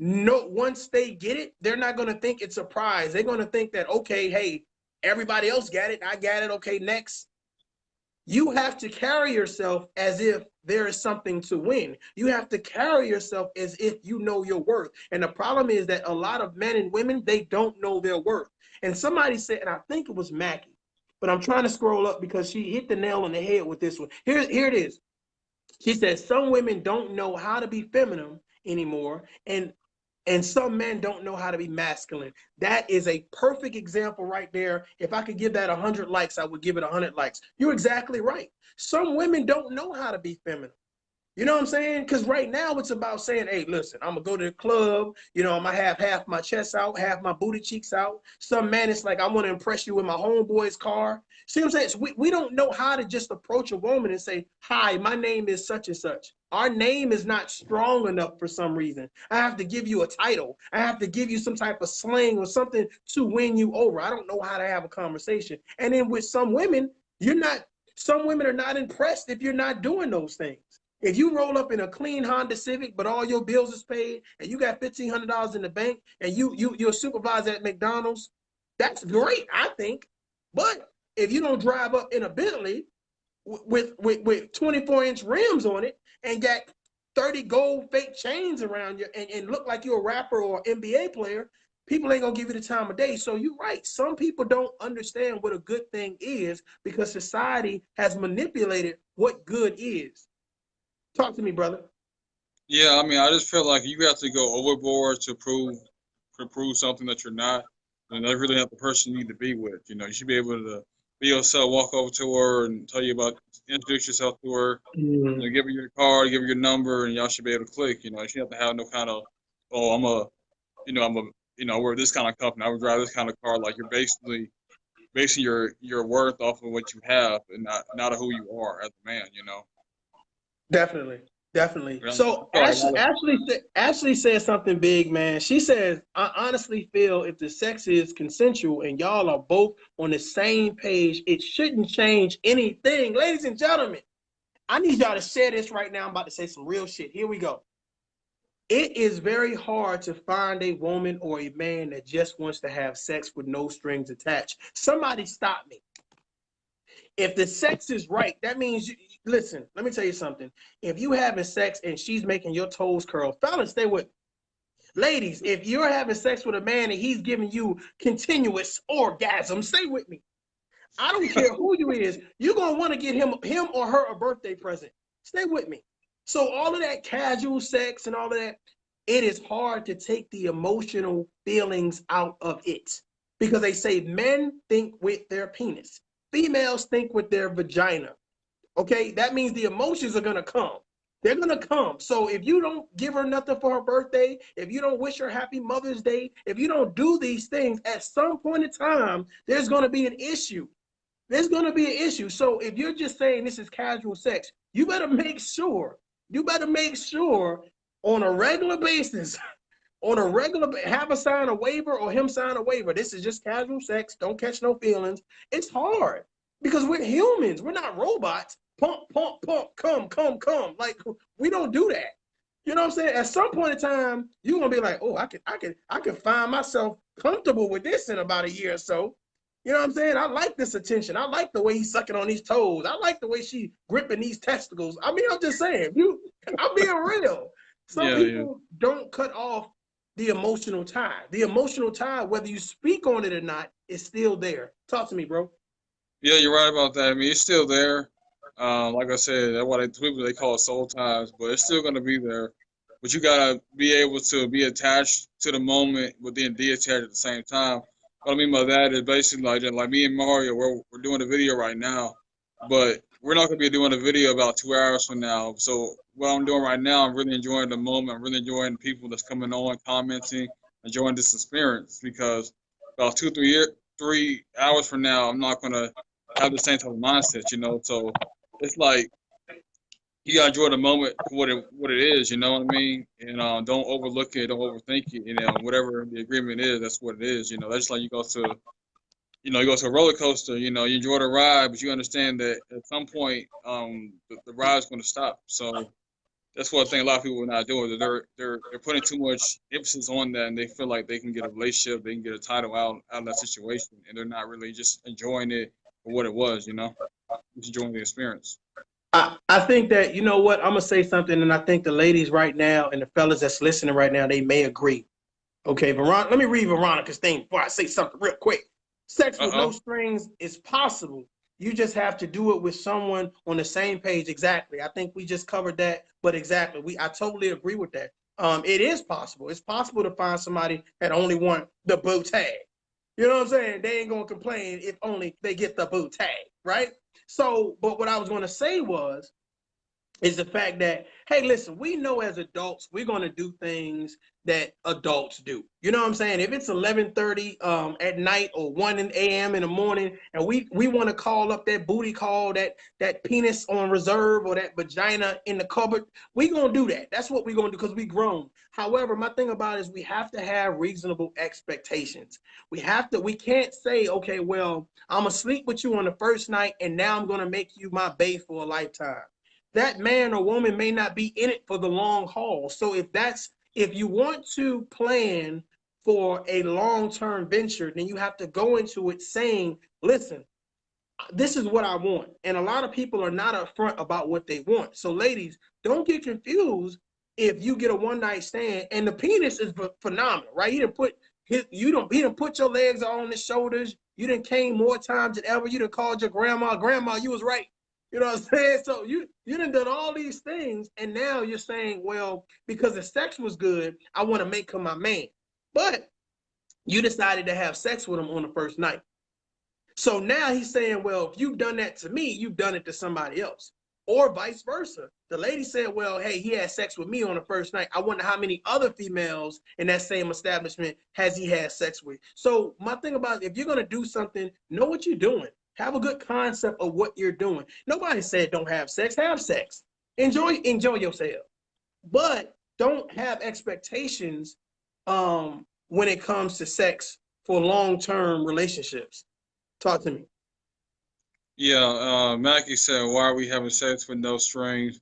no, once they get it, they're not going to think it's a prize. They're going to think that, okay, hey, everybody else got it. I got it. Okay, next. You have to carry yourself as if there is something to win. You have to carry yourself as if you know your worth. And the problem is that a lot of men and women, they don't know their worth. And somebody said, and I think it was Mackie, but I'm trying to scroll up because she hit the nail on the head with this one. Here it is. She says some women don't know how to be feminine anymore, and some men don't know how to be masculine. That is a perfect example right there. If I could give that 100 likes, I would give it 100 likes. You're exactly right. Some women don't know how to be feminine. You know what I'm saying? Because right now it's about saying, hey, listen, I'm going to go to the club. You know, I'm going to have half my chest out, half my booty cheeks out. Some man, it's like, I want to impress you with my homeboy's car. See what I'm saying? So we don't know how to just approach a woman and say, hi, my name is such and such. Our name is not strong enough for some reason. I have to give you a title. I have to give you some type of slang or something to win you over. I don't know how to have a conversation. And then with some women, some women are not impressed if you're not doing those things. If you roll up in a clean Honda Civic, but all your bills is paid, and you got $1,500 in the bank, and you're a supervisor at McDonald's, that's great, I think. But if you don't drive up in a Bentley with 24-inch rims on it and got 30 gold fake chains around you and look like you're a rapper or NBA player, people ain't gonna give you the time of day. So you're right. Some people don't understand what a good thing is because society has manipulated what good is. Talk to me, brother. Yeah, I mean, I just feel like you have to go overboard to prove something that you're not, and that's really not the person you need to be with. You know, you should be able to be yourself, walk over to her and tell you about, introduce yourself to her, you know, give her your card, give her your number, and y'all should be able to click. You know, you shouldn't have to have no kind of, oh, I work this kind of company, I would drive this kind of car. Like you're basically basing your worth off of what you have and not who you are as a man. You know. Definitely, definitely. Yeah, So I feel like a lot of Ashley said something big, man. She says, I honestly feel if the sex is consensual and y'all are both on the same page, it shouldn't change anything. Ladies and gentlemen, I need y'all to share this right now. I'm about to say some real shit. Here we go. It is very hard to find a woman or a man that just wants to have sex with no strings attached. Somebody stop me. If the sex is right, that means listen, let me tell you something. If you having sex and she's making your toes curl, fellas, stay with me. Ladies, if you're having sex with a man and he's giving you continuous orgasm, stay with me. I don't care who you is, you're gonna want to get him or her a birthday present. Stay with me. So all of that casual sex and all of that, it is hard to take the emotional feelings out of it because they say men think with their penis, females think with their vagina. Okay, that means the emotions are gonna come. They're gonna come. So if you don't give her nothing for her birthday, if you don't wish her happy Mother's Day, if you don't do these things, at some point in time, there's gonna be an issue. There's gonna be an issue. So if you're just saying this is casual sex, you better make sure. You better make sure on a regular basis, have her sign a waiver or him sign a waiver. This is just casual sex. Don't catch no feelings. It's hard because we're humans. We're not robots. Pump, pump, pump, come, come, come. Like we don't do that. You know what I'm saying? At some point in time, you're gonna be like, oh, I could find myself comfortable with this in about a year or so. You know what I'm saying? I like this attention. I like the way he's sucking on these toes. I like the way she gripping these testicles. I mean, I'm just saying, I'm being real. Some people don't cut off the emotional tie. The emotional tie, whether you speak on it or not, is still there. Talk to me, bro. Yeah, you're right about that. I mean, it's still there. Like I said, that's why they call it soul ties, but it's still gonna be there. But you gotta be able to be attached to the moment, but then detached at the same time. What I mean by that is basically like me and Mario, we're doing a video right now, but we're not gonna be doing a video about 2 hours from now. So what I'm doing right now, I'm really enjoying the moment. I'm really enjoying the people that's coming on, commenting, enjoying this experience because about 3 hours from now, I'm not gonna have the same type of mindset, you know. So it's like you gotta enjoy the moment for what it is, you know what I mean? And don't overlook it, don't overthink it, you know. Whatever the agreement is, that's what it is, you know. That's like you go to a roller coaster, you know, you enjoy the ride, but you understand that at some point, the ride's going to stop. So that's one thing a lot of people are not doing. They're putting too much emphasis on that, and they feel like they can get a relationship, they can get a title out of that situation, and they're not really just enjoying it for what it was. Just enjoying the experience. I think that, you know what, I'm gonna say something, and I think the ladies right now and the fellas that's listening right now, they may agree. Okay, let me read Veronica's thing before I say something real quick. Sex with no Uh strings is possible. You just have to do it with someone on the same page. Exactly. I think we just covered that, but exactly. I totally agree with that. It is possible. It's possible to find somebody that only want the bow tag. You know what I'm saying? They ain't gonna complain if only they get the bow tag, right? So, but what I was gonna say is the fact that, hey, listen, we know as adults we're going to do things that adults do. You know what I'm saying? If it's 11:30 at night or 1 a.m. in the morning, and we want to call up that booty call, that penis on reserve, or that vagina in the cupboard, we going to do that. That's what we're going to do because we grown. However, my thing about it is we have to have reasonable expectations. We can't say, okay, well, I'm going to sleep with you on the first night and now I'm going to make you my bae for a lifetime. That man or woman may not be in it for the long haul. So if you want to plan for a long-term venture, then you have to go into it saying, listen, this is what I want. And a lot of people are not upfront about what they want. So ladies, don't get confused if you get a one-night stand and the penis is phenomenal, right? He didn't put your legs on his shoulders. You didn't came more times than ever. You done called your grandma, you was right. You know what I'm saying? So you done all these things, and now you're saying, well, because the sex was good, I want to make him my man. But you decided to have sex with him on the first night. So now he's saying, well, if you've done that to me, you've done it to somebody else. Or vice versa. The lady said, well, hey, he had sex with me on the first night. I wonder how many other females in that same establishment has he had sex with. So my thing about it, if you're going to do something, know what you're doing. Have a good concept of what you're doing. Nobody said don't have sex. Have sex. Enjoy yourself. But don't have expectations when it comes to sex for long-term relationships. Talk to me. Yeah, Mackie said, "Why are we having sex with no strings?"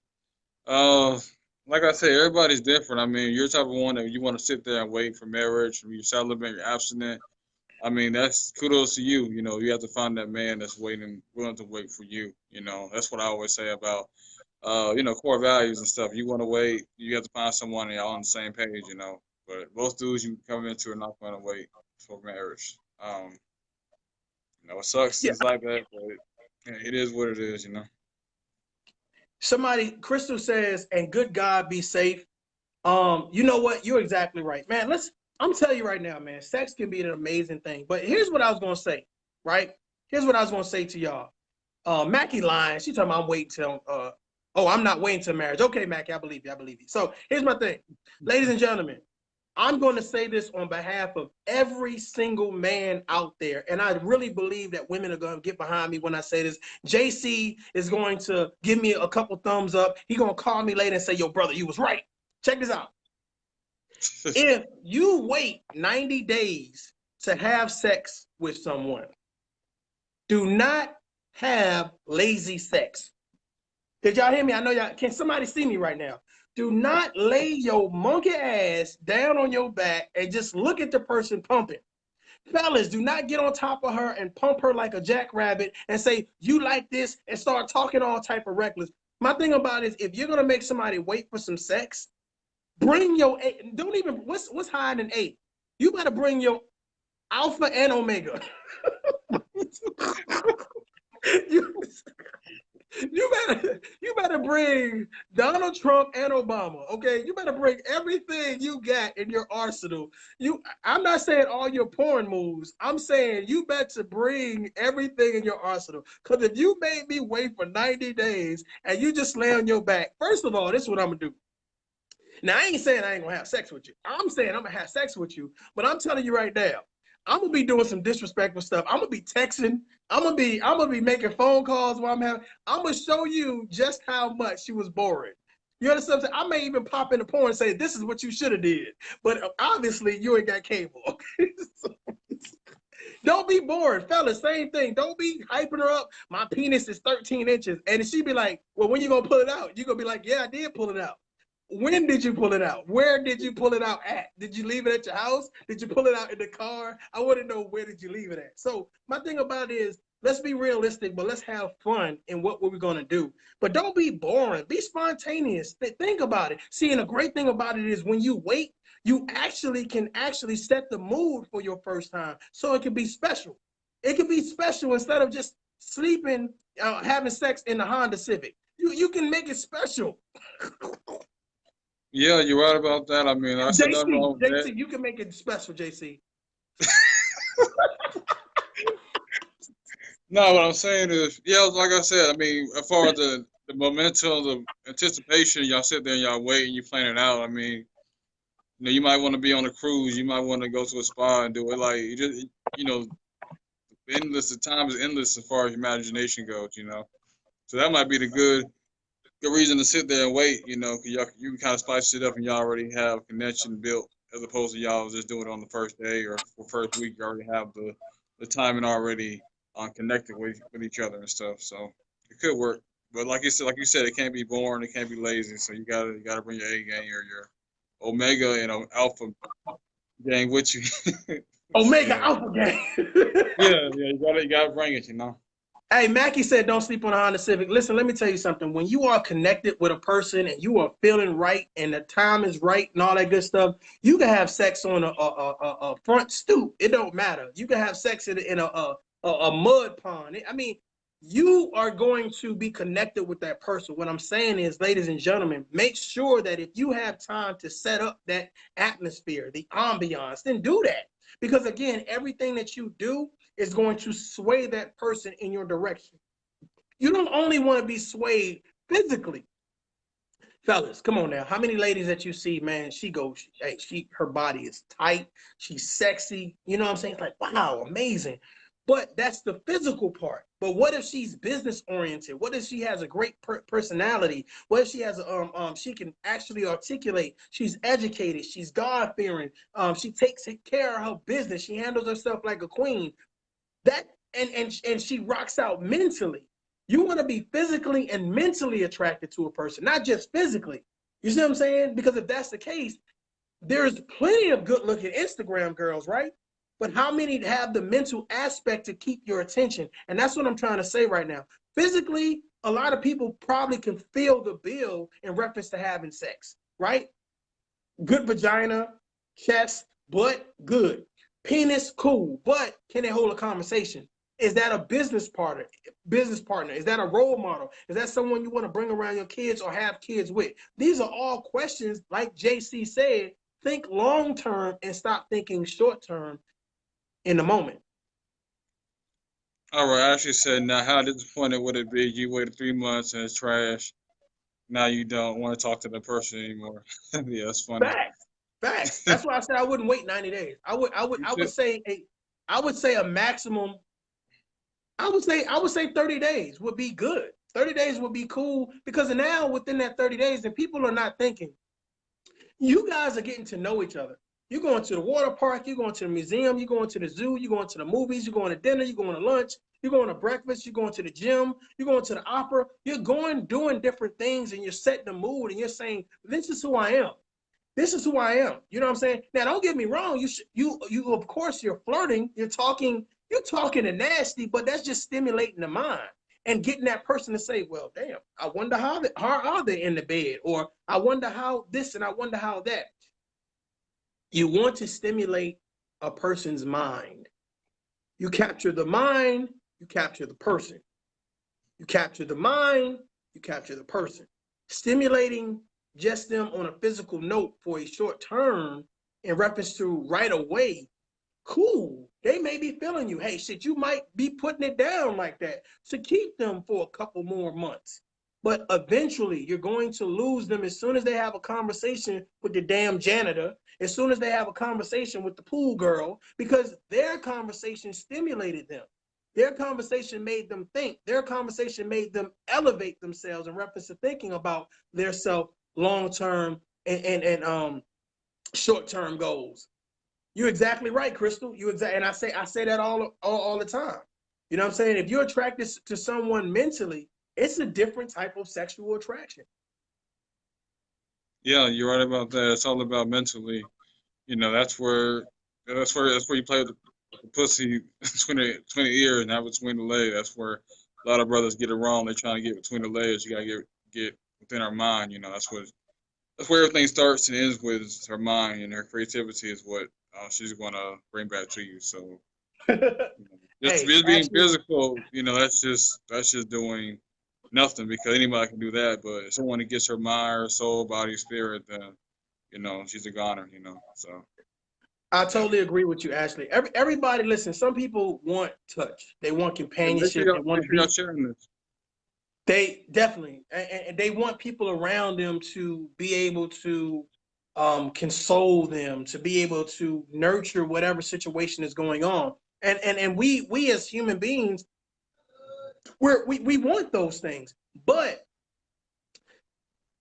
Uh, like I said, everybody's different. I mean, you're the type of one that you want to sit there and wait for marriage, you're celibate, you're abstinent. I mean, that's kudos to you. You have to find that man that's willing to wait for you. That's what I always say about, core values and stuff. You want to wait, you have to find someone and y'all on the same page. But most dudes you come into are not going to wait for marriage. It sucks. Yeah. It's like that, but it is what it is. Crystal says, and good God be safe. You know what? You're exactly right, man. I'm telling you right now, man, sex can be an amazing thing. But here's what I was gonna say, right? Here's what I was gonna say to y'all. Mackie lying. She talking about I'm waiting till I'm not waiting till marriage. Okay, Mackie, I believe you. I believe you. So here's my thing. Ladies and gentlemen, I'm going to say this on behalf of every single man out there. And I really believe that women are going to get behind me when I say this. JC is going to give me a couple thumbs up. He's going to call me later and say, yo, brother, you was right. Check this out. If you wait 90 days to have sex with someone, do not have lazy sex. Did y'all hear me? I know y'all. Can somebody see me right now? Do not lay your monkey ass down on your back and just look at the person pumping. Fellas, do not get on top of her and pump her like a jackrabbit and say, you like this, and start talking all type of reckless. My thing about it is, if you're going to make somebody wait for some sex, bring your eight. Don't even, what's higher than 8? You better bring your alpha and omega. you, you better bring Donald Trump and Obama. Okay, you better bring everything you got in your arsenal. I'm not saying all your porn moves. I'm saying you better bring everything in your arsenal. Because if you made me wait for 90 days and you just lay on your back, first of all, this is what I'm gonna do. Now I ain't saying I ain't gonna have sex with you. I'm saying I'm gonna have sex with you, but I'm telling you right now, I'm gonna be doing some disrespectful stuff. I'm gonna be texting. I'm gonna be making phone calls while I'm gonna show you just how much she was boring. You understand what I'm saying? I may even pop in the porn and say, this is what you should have did. But obviously you ain't got cable. Okay? So, don't be bored, fellas. Same thing. Don't be hyping her up. My penis is 13 inches. And she be like, well, when you gonna pull it out? You gonna be like, yeah, I did pull it out. When did you pull it out? Where did you pull it out at? Did you leave it at your house? Did you pull it out in the car? I want to know, where did you leave it at? So my thing about it is, let's be realistic, but let's have fun in what we're going to do. But don't be boring. Be spontaneous. Think about it. See, and the great thing about it is when you wait, you can set the mood for your first time, so it can be special. It can be special instead of just sleeping, having sex in the Honda Civic. You can make it special. Yeah, you're right about that. I mean, I said nothing JC, wrong with that. you can make it special, JC. No, what I'm saying is, yeah, like I said, I mean, as far as the momentum, the anticipation, y'all sit there and y'all wait and you plan it out. I mean, you might want to be on a cruise, you might want to go to a spa and do it. Like, you just, you know, endless. The time is endless as far as imagination goes. So that might be the good reason to sit there and wait. Because you can kind of spice it up and y'all already have connection built, as opposed to y'all just doing it on the first day or first week. You already have the timing already connected with each other and stuff. So it could work. But like you said, it can't be boring. It can't be lazy. So you gotta bring your A game or your Omega and Alpha gang with you. Omega So, Alpha Gang. yeah, you gotta bring it. Hey, Mackie said, don't sleep on a Honda Civic. Listen, let me tell you something. When you are connected with a person and you are feeling right and the time is right and all that good stuff, you can have sex on a front stoop. It don't matter. You can have sex in a mud pond. I mean, you are going to be connected with that person. What I'm saying is, ladies and gentlemen, make sure that if you have time to set up that atmosphere, the ambiance, then do that. Because again, everything that you do is going to sway that person in your direction. You don't only want to be swayed physically. Fellas, come on now. How many ladies that you see, man, her body is tight, she's sexy, you know what I'm saying? It's like, wow, amazing. But that's the physical part. But what if she's business oriented? What if she has a great personality? What if she has she can actually articulate? She's educated. She's God fearing. She takes care of her business. She handles herself like a queen. That and she rocks out mentally. You want to be physically and mentally attracted to a person, not just physically. You see what I'm saying? Because if that's the case, there's plenty of good looking Instagram girls, right? But how many have the mental aspect to keep your attention? And that's what I'm trying to say right now. Physically, a lot of people probably can feel the bill in reference to having sex, right? Good vagina, chest, butt, good. Penis, cool. But can they hold a conversation? Is that a business partner? Is that a role model? Is that someone you want to bring around your kids or have kids with? These are all questions, like JC said, think long term and stop thinking short term in the moment. All right, I actually said, now how disappointed would it be? You waited 3 months and it's trash. Now you don't want to talk to the person anymore. Yeah, that's funny. Facts. Facts. That's why I said I wouldn't wait 90 days. You I would should. say a maximum. I would say 30 days would be good. 30 days would be cool because now within that 30 days, the people are not thinking. You guys are getting to know each other. You're going to the water park, you're going to the museum, you're going to the zoo, you're going to the movies, you're going to dinner, you're going to lunch, you're going to breakfast, you're going to the gym, you're going to the opera, you're going doing different things and you're setting the mood and you're saying, this is who I am. This is who I am. You know what I'm saying? Now, don't get me wrong. You of course you're flirting. You're talking to nasty, but that's just stimulating the mind and getting that person to say, well, damn, I wonder how are they in the bed? Or I wonder how this and I wonder how that. You want to stimulate a person's mind. You capture the mind, you capture the person. You capture the mind, you capture the person. Stimulating just them on a physical note for a short term in reference to right away, cool. They may be feeling you. Hey, shit, you might be putting it down like that to keep them for a couple more months. But eventually, you're going to lose them as soon as they have a conversation with the damn janitor, as soon as they have a conversation with the pool girl, because their conversation stimulated them. Their conversation made them think. Their conversation made them elevate themselves in reference to thinking about their self long-term and short-term goals. You're exactly right, Crystal. And I say that all the time. You know what I'm saying? If you're attracted to someone mentally, it's a different type of sexual attraction. Yeah, you're right about that. It's all about mentally. You know, that's where you play with the pussy between the ear and not between the leg. That's where a lot of brothers get it wrong. They're trying to get between the legs. You gotta get within our mind. You know, that's where everything starts and ends with is her mind, and her creativity is what she's gonna bring back to you. So you know, Hey, just being actually, physical, you know, that's just doing nothing because anybody can do that. But if someone that gets her mind, her soul, body, spirit, then you know she's a goner. You know, so I yeah. totally agree with you, Ashley. Everybody, listen. Some people want touch. They want Yeah, companionship. They want make to sure y'all be. sharing this. They definitely, and they want people around them to be able to console them, to be able to nurture whatever situation is going on. And we as human beings, we want those things. But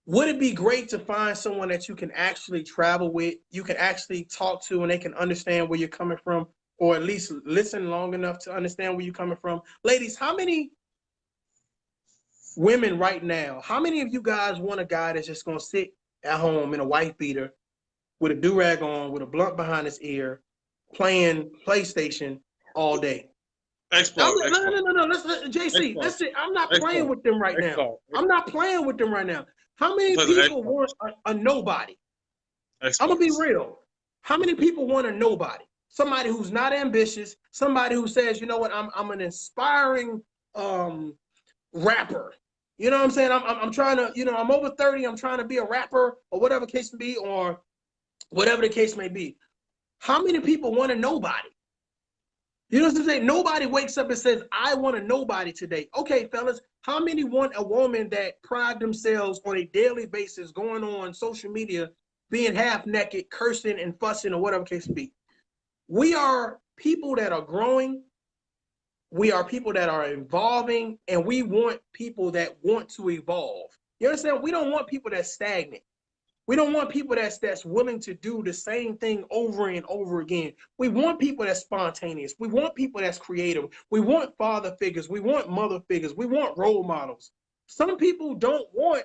would it be great to find someone that you can actually travel with, you can actually talk to, and they can understand where you're coming from, or at least listen long enough to understand where you're coming from? Ladies, how many women right now, how many of you guys want a guy that's just gonna sit at home in a wife beater with a do-rag on, with a blunt behind his ear, playing PlayStation all day? Xbox, No, no, Xbox, no, no. JC, Xbox, listen, I'm not playing Xbox, with them right now. Xbox, I'm Xbox. not playing with them right now. How He many plays an people Xbox, want a nobody? I'm gonna be Xbox. real. How many people want a nobody? Somebody who's not ambitious, somebody who says, you know what, I'm an inspiring um, rapper. You know what I'm saying? I'm trying to, I'm over 30, I'm trying to be a rapper or whatever case may be, or whatever the case may be. How many people want a nobody? You know what I'm saying? Nobody wakes up and says, I want a nobody today. Okay, fellas, how many want a woman that pride themselves on a daily basis going on social media, being half naked, cursing and fussing or whatever case may be? We are people that are growing. We are people that are evolving, and we want people that want to evolve. You understand? We don't want people that stagnant. We don't want people that's willing to do the same thing over and over again. We want people that's spontaneous. We want people that's creative. We want father figures. We want mother figures. We want role models. Some people don't want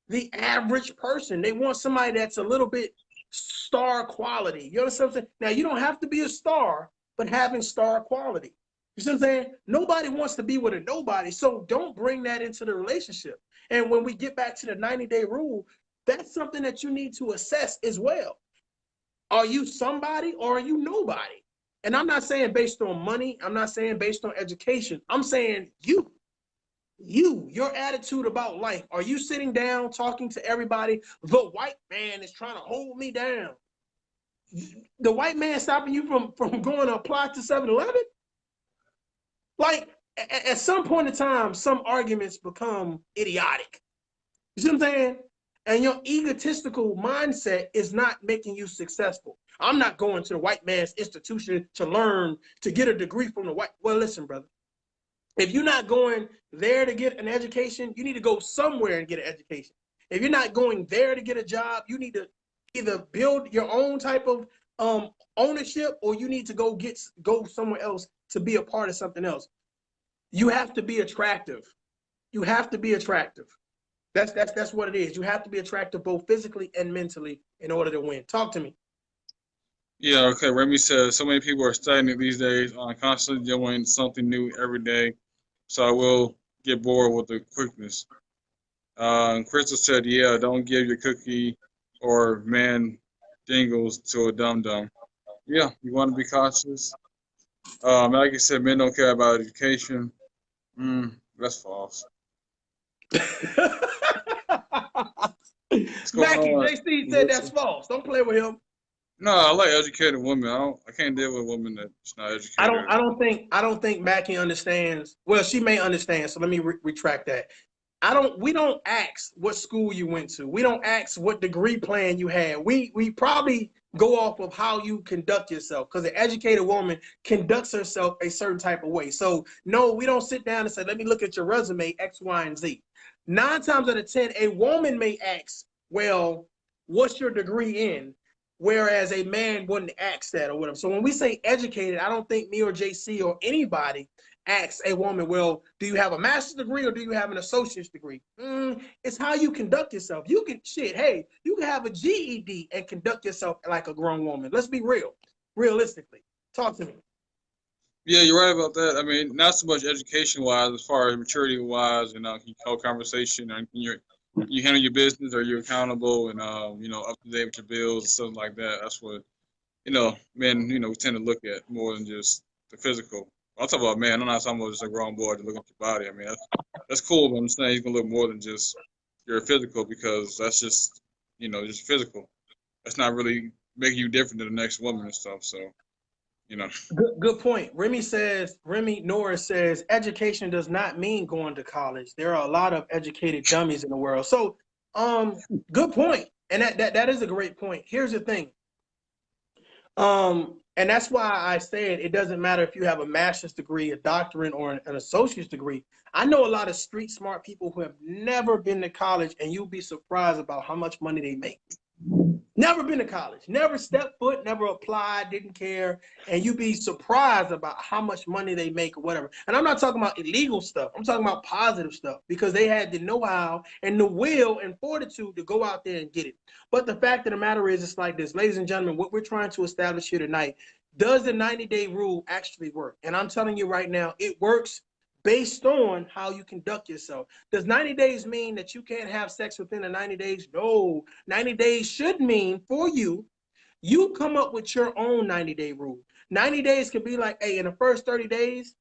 the average person. They want somebody that's a little bit star quality. You understand what I'm saying? Now you don't have to be a star, but having star quality. You see what I'm saying? Nobody wants to be with a nobody. So don't bring that into the relationship. And when we get back to the 90-day rule, that's something that you need to assess as well. Are you somebody or are you nobody? And I'm not saying based on money. I'm not saying based on education. I'm saying your attitude about life. Are you sitting down talking to everybody? The white man is trying to hold me down. The white man stopping you from going to apply to 7-Eleven? Like, at some point in time, some arguments become idiotic. You see what I'm saying? And your egotistical mindset is not making you successful. I'm not going to the white man's institution to learn to get a degree from the white. Well, listen, brother. If you're not going there to get an education, you need to go somewhere and get an education. If you're not going there to get a job, you need to either build your own type of ownership, or you need to go somewhere else to be a part of something else. You have to be attractive. You have to be attractive. That's what it is. You have to be attractive both physically and mentally in order to win. Talk to me. Yeah, okay. Remy says so many people are stagnant these days, constantly doing something new every day. So I will get bored with the quickness. And Crystal said, yeah, don't give your cookie or man dingles to a dum dum. Yeah, you want to be cautious. Maggie said men don't care about education. That's false. What's going Mackie, on, JC said that's Melissa? false. Don't play with him. No, I like educated women. I can't deal with women that's not educated. I don't think Mackie understands. Well, she may understand, so let me retract that. We don't ask what school you went to. We don't ask what degree plan you had. We probably go off of how you conduct yourself, because an educated woman conducts herself a certain type of way. So no, we don't sit down and say, let me look at your resume, X, Y, and Z. 9 times out of 10, a woman may ask, well, what's your degree in? Whereas a man wouldn't ask that or whatever. So when we say educated, I don't think me or JC or anybody ask a woman, well, do you have a master's degree or do you have an associate's degree? It's how you conduct yourself. You can, hey, you can have a GED and conduct yourself like a grown woman. Let's be real, realistically. Talk to me. Yeah, you're right about that. I mean, not so much education wise, as far as maturity wise, you hold conversation, and you handle your business, or you're accountable, and up to date with your bills and stuff like that. That's what men we tend to look at more than just the physical. I'm talking about man. I'm not talking about just a grown boy to look at your body. I mean, that's cool, but I'm saying he's gonna look more than just your physical, because that's just just physical. That's not really making you different than the next woman and stuff. So you know. Good point. Remy Norris says, education does not mean going to college. There are a lot of educated dummies in the world. So, good point. And that is a great point. Here's the thing. And that's why I said it doesn't matter if you have a master's degree, a doctorate, or an associate's degree. I know a lot of street smart people who have never been to college, and you'll be surprised about how much money they make. Never been to college, never stepped foot, never applied, didn't care. And you'd be surprised about how much money they make or whatever. And I'm not talking about illegal stuff. I'm talking about positive stuff, because they had the know-how and the will and fortitude to go out there and get it. But the fact of the matter is, it's like this. Ladies and gentlemen, what we're trying to establish here tonight, does the 90-day rule actually work? And I'm telling you right now, it works based on how you conduct yourself. Does 90 days mean that you can't have sex within the 90 days? No. 90 days should mean for you, you come up with your own 90-day rule. 90 days could be like, hey, in the first 30 days,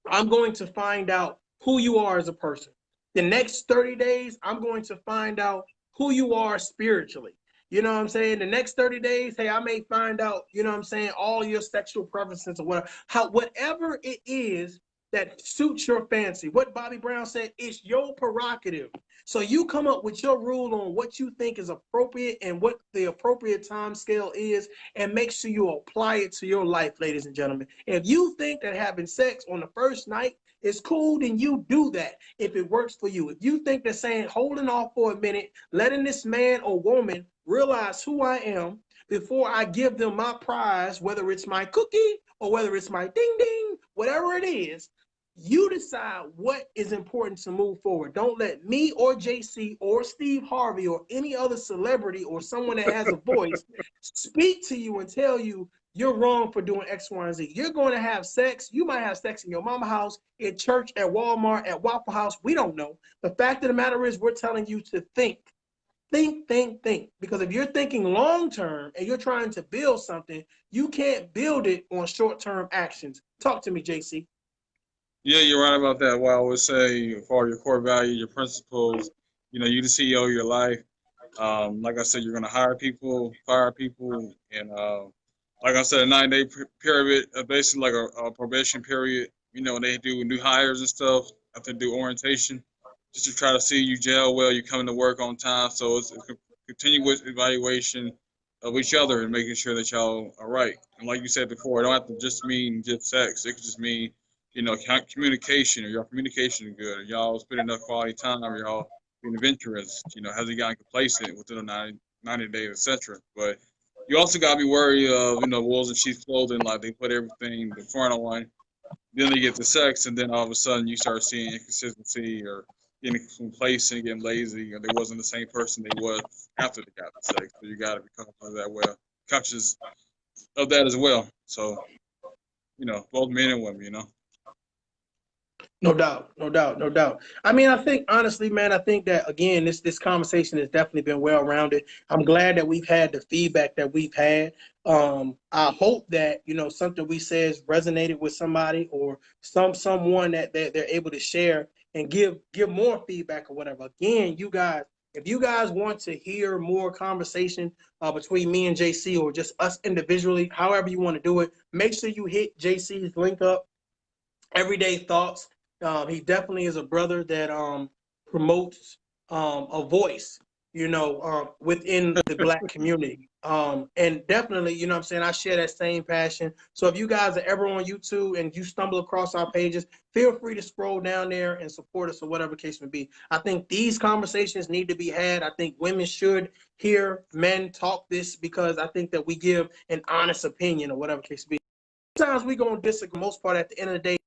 I'm going to find out who you are as a person. The next 30 days, I'm going to find out who you are spiritually. You know what I'm saying? The next 30 days, hey, I may find out, you know what I'm saying, all your sexual preferences or whatever it is that suits your fancy. What Bobby Brown said, it's your prerogative. So you come up with your rule on what you think is appropriate and what the appropriate time scale is, and make sure you apply it to your life, ladies and gentlemen. If you think that having sex on the first night is cool, then you do that if it works for you. If you think that saying holding off for a minute, letting this man or woman realize who I am before I give them my prize, whether it's my cookie or whether it's my ding ding, whatever it is, you decide what is important to move forward. Don't let me or JC or Steve Harvey or any other celebrity or someone that has a voice speak to you and tell you you're wrong for doing X, Y, and Z. You're going to have sex. You might have sex in your mama's house, in church, at Walmart, at Waffle House. We don't know. The fact of the matter is, we're telling you to think. Think. Because if you're thinking long term and you're trying to build something, you can't build it on short term actions. Talk to me, JC. Yeah, you're right about that. Well, I would say for your core value, your principles, you the CEO of your life. Like I said, you're gonna hire people, fire people, and like I said, a 9-day period, basically like a probation period. They do new hires and stuff. After they do orientation, just to try to see you gel well, you coming to work on time. So it's a continuous evaluation of each other and making sure that y'all are right. And like you said before, it don't have to just mean just sex. It could just mean communication, or y'all communication is good, or y'all spend enough quality time, or y'all being adventurous, has he gotten complacent within the 90 days, etc. But you also got to be wary of, wolves in sheep's clothing, like they put everything in front of one. Then they get to sex, and then all of a sudden you start seeing inconsistency, or getting complacent, getting lazy, or they wasn't the same person they was after they got the sex. So you got to be conscious of that as well. So, both men and women. No doubt. I mean, I think honestly, man, I think that again, this conversation has definitely been well rounded. I'm glad that we've had the feedback that we've had. I hope that something we said resonated with somebody, or someone that they're able to share and give more feedback or whatever. Again, you guys, if you guys want to hear more conversation between me and JC, or just us individually, however you want to do it, make sure you hit JC's link up, Everyday Thoughts. He definitely is a brother that promotes a voice, within the Black community. And definitely, what I'm saying, I share that same passion. So if you guys are ever on YouTube and you stumble across our pages, feel free to scroll down there and support us, or whatever case may be. I think these conversations need to be had. I think women should hear men talk this, because I think that we give an honest opinion, or whatever case may be. Sometimes we're going to disagree. Most part, at the end of the day,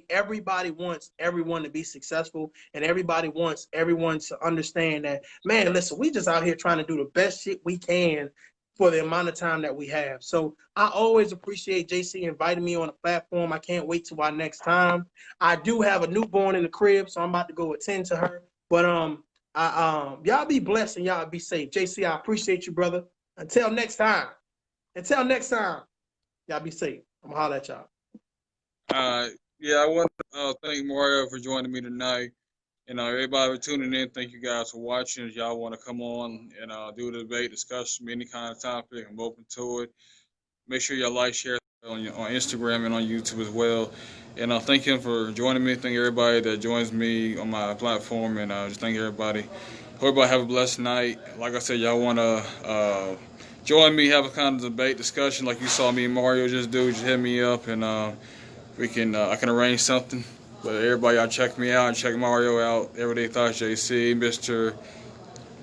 everybody wants everyone to be successful, and everybody wants everyone to understand that, man, listen, we just out here trying to do the best shit we can for the amount of time that we have. So I always appreciate JC inviting me on the platform. I can't wait till our next time. I do have a newborn in the crib, so I'm about to go attend to her. But y'all be blessed and y'all be safe. JC, I appreciate you, brother. Until next time. Until next time, y'all be safe. I'm gonna holler at y'all. Yeah, I want to thank Mario for joining me tonight. Everybody for tuning in. Thank you guys for watching. If y'all want to come on and do a debate, discussion, any kind of topic, I'm open to it. Make sure y'all like, share on Instagram and on YouTube as well. And thank him for joining me. Thank everybody that joins me on my platform. And just thank everybody. Hope everybody have a blessed night. Like I said, y'all want to join me, have a kind of debate, discussion like you saw me and Mario just do. Just hit me up and we can I can arrange something. But everybody, y'all check me out and check Mario out. Everyday Thoughts JC, Mr.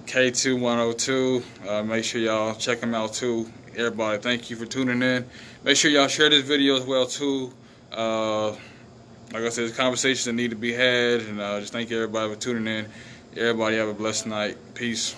K2102. Make sure y'all check him out too. Everybody, thank you for tuning in. Make sure y'all share this video as well too. Like I said, there's conversations that need to be had, and just thank everybody for tuning in. Everybody have a blessed night. Peace.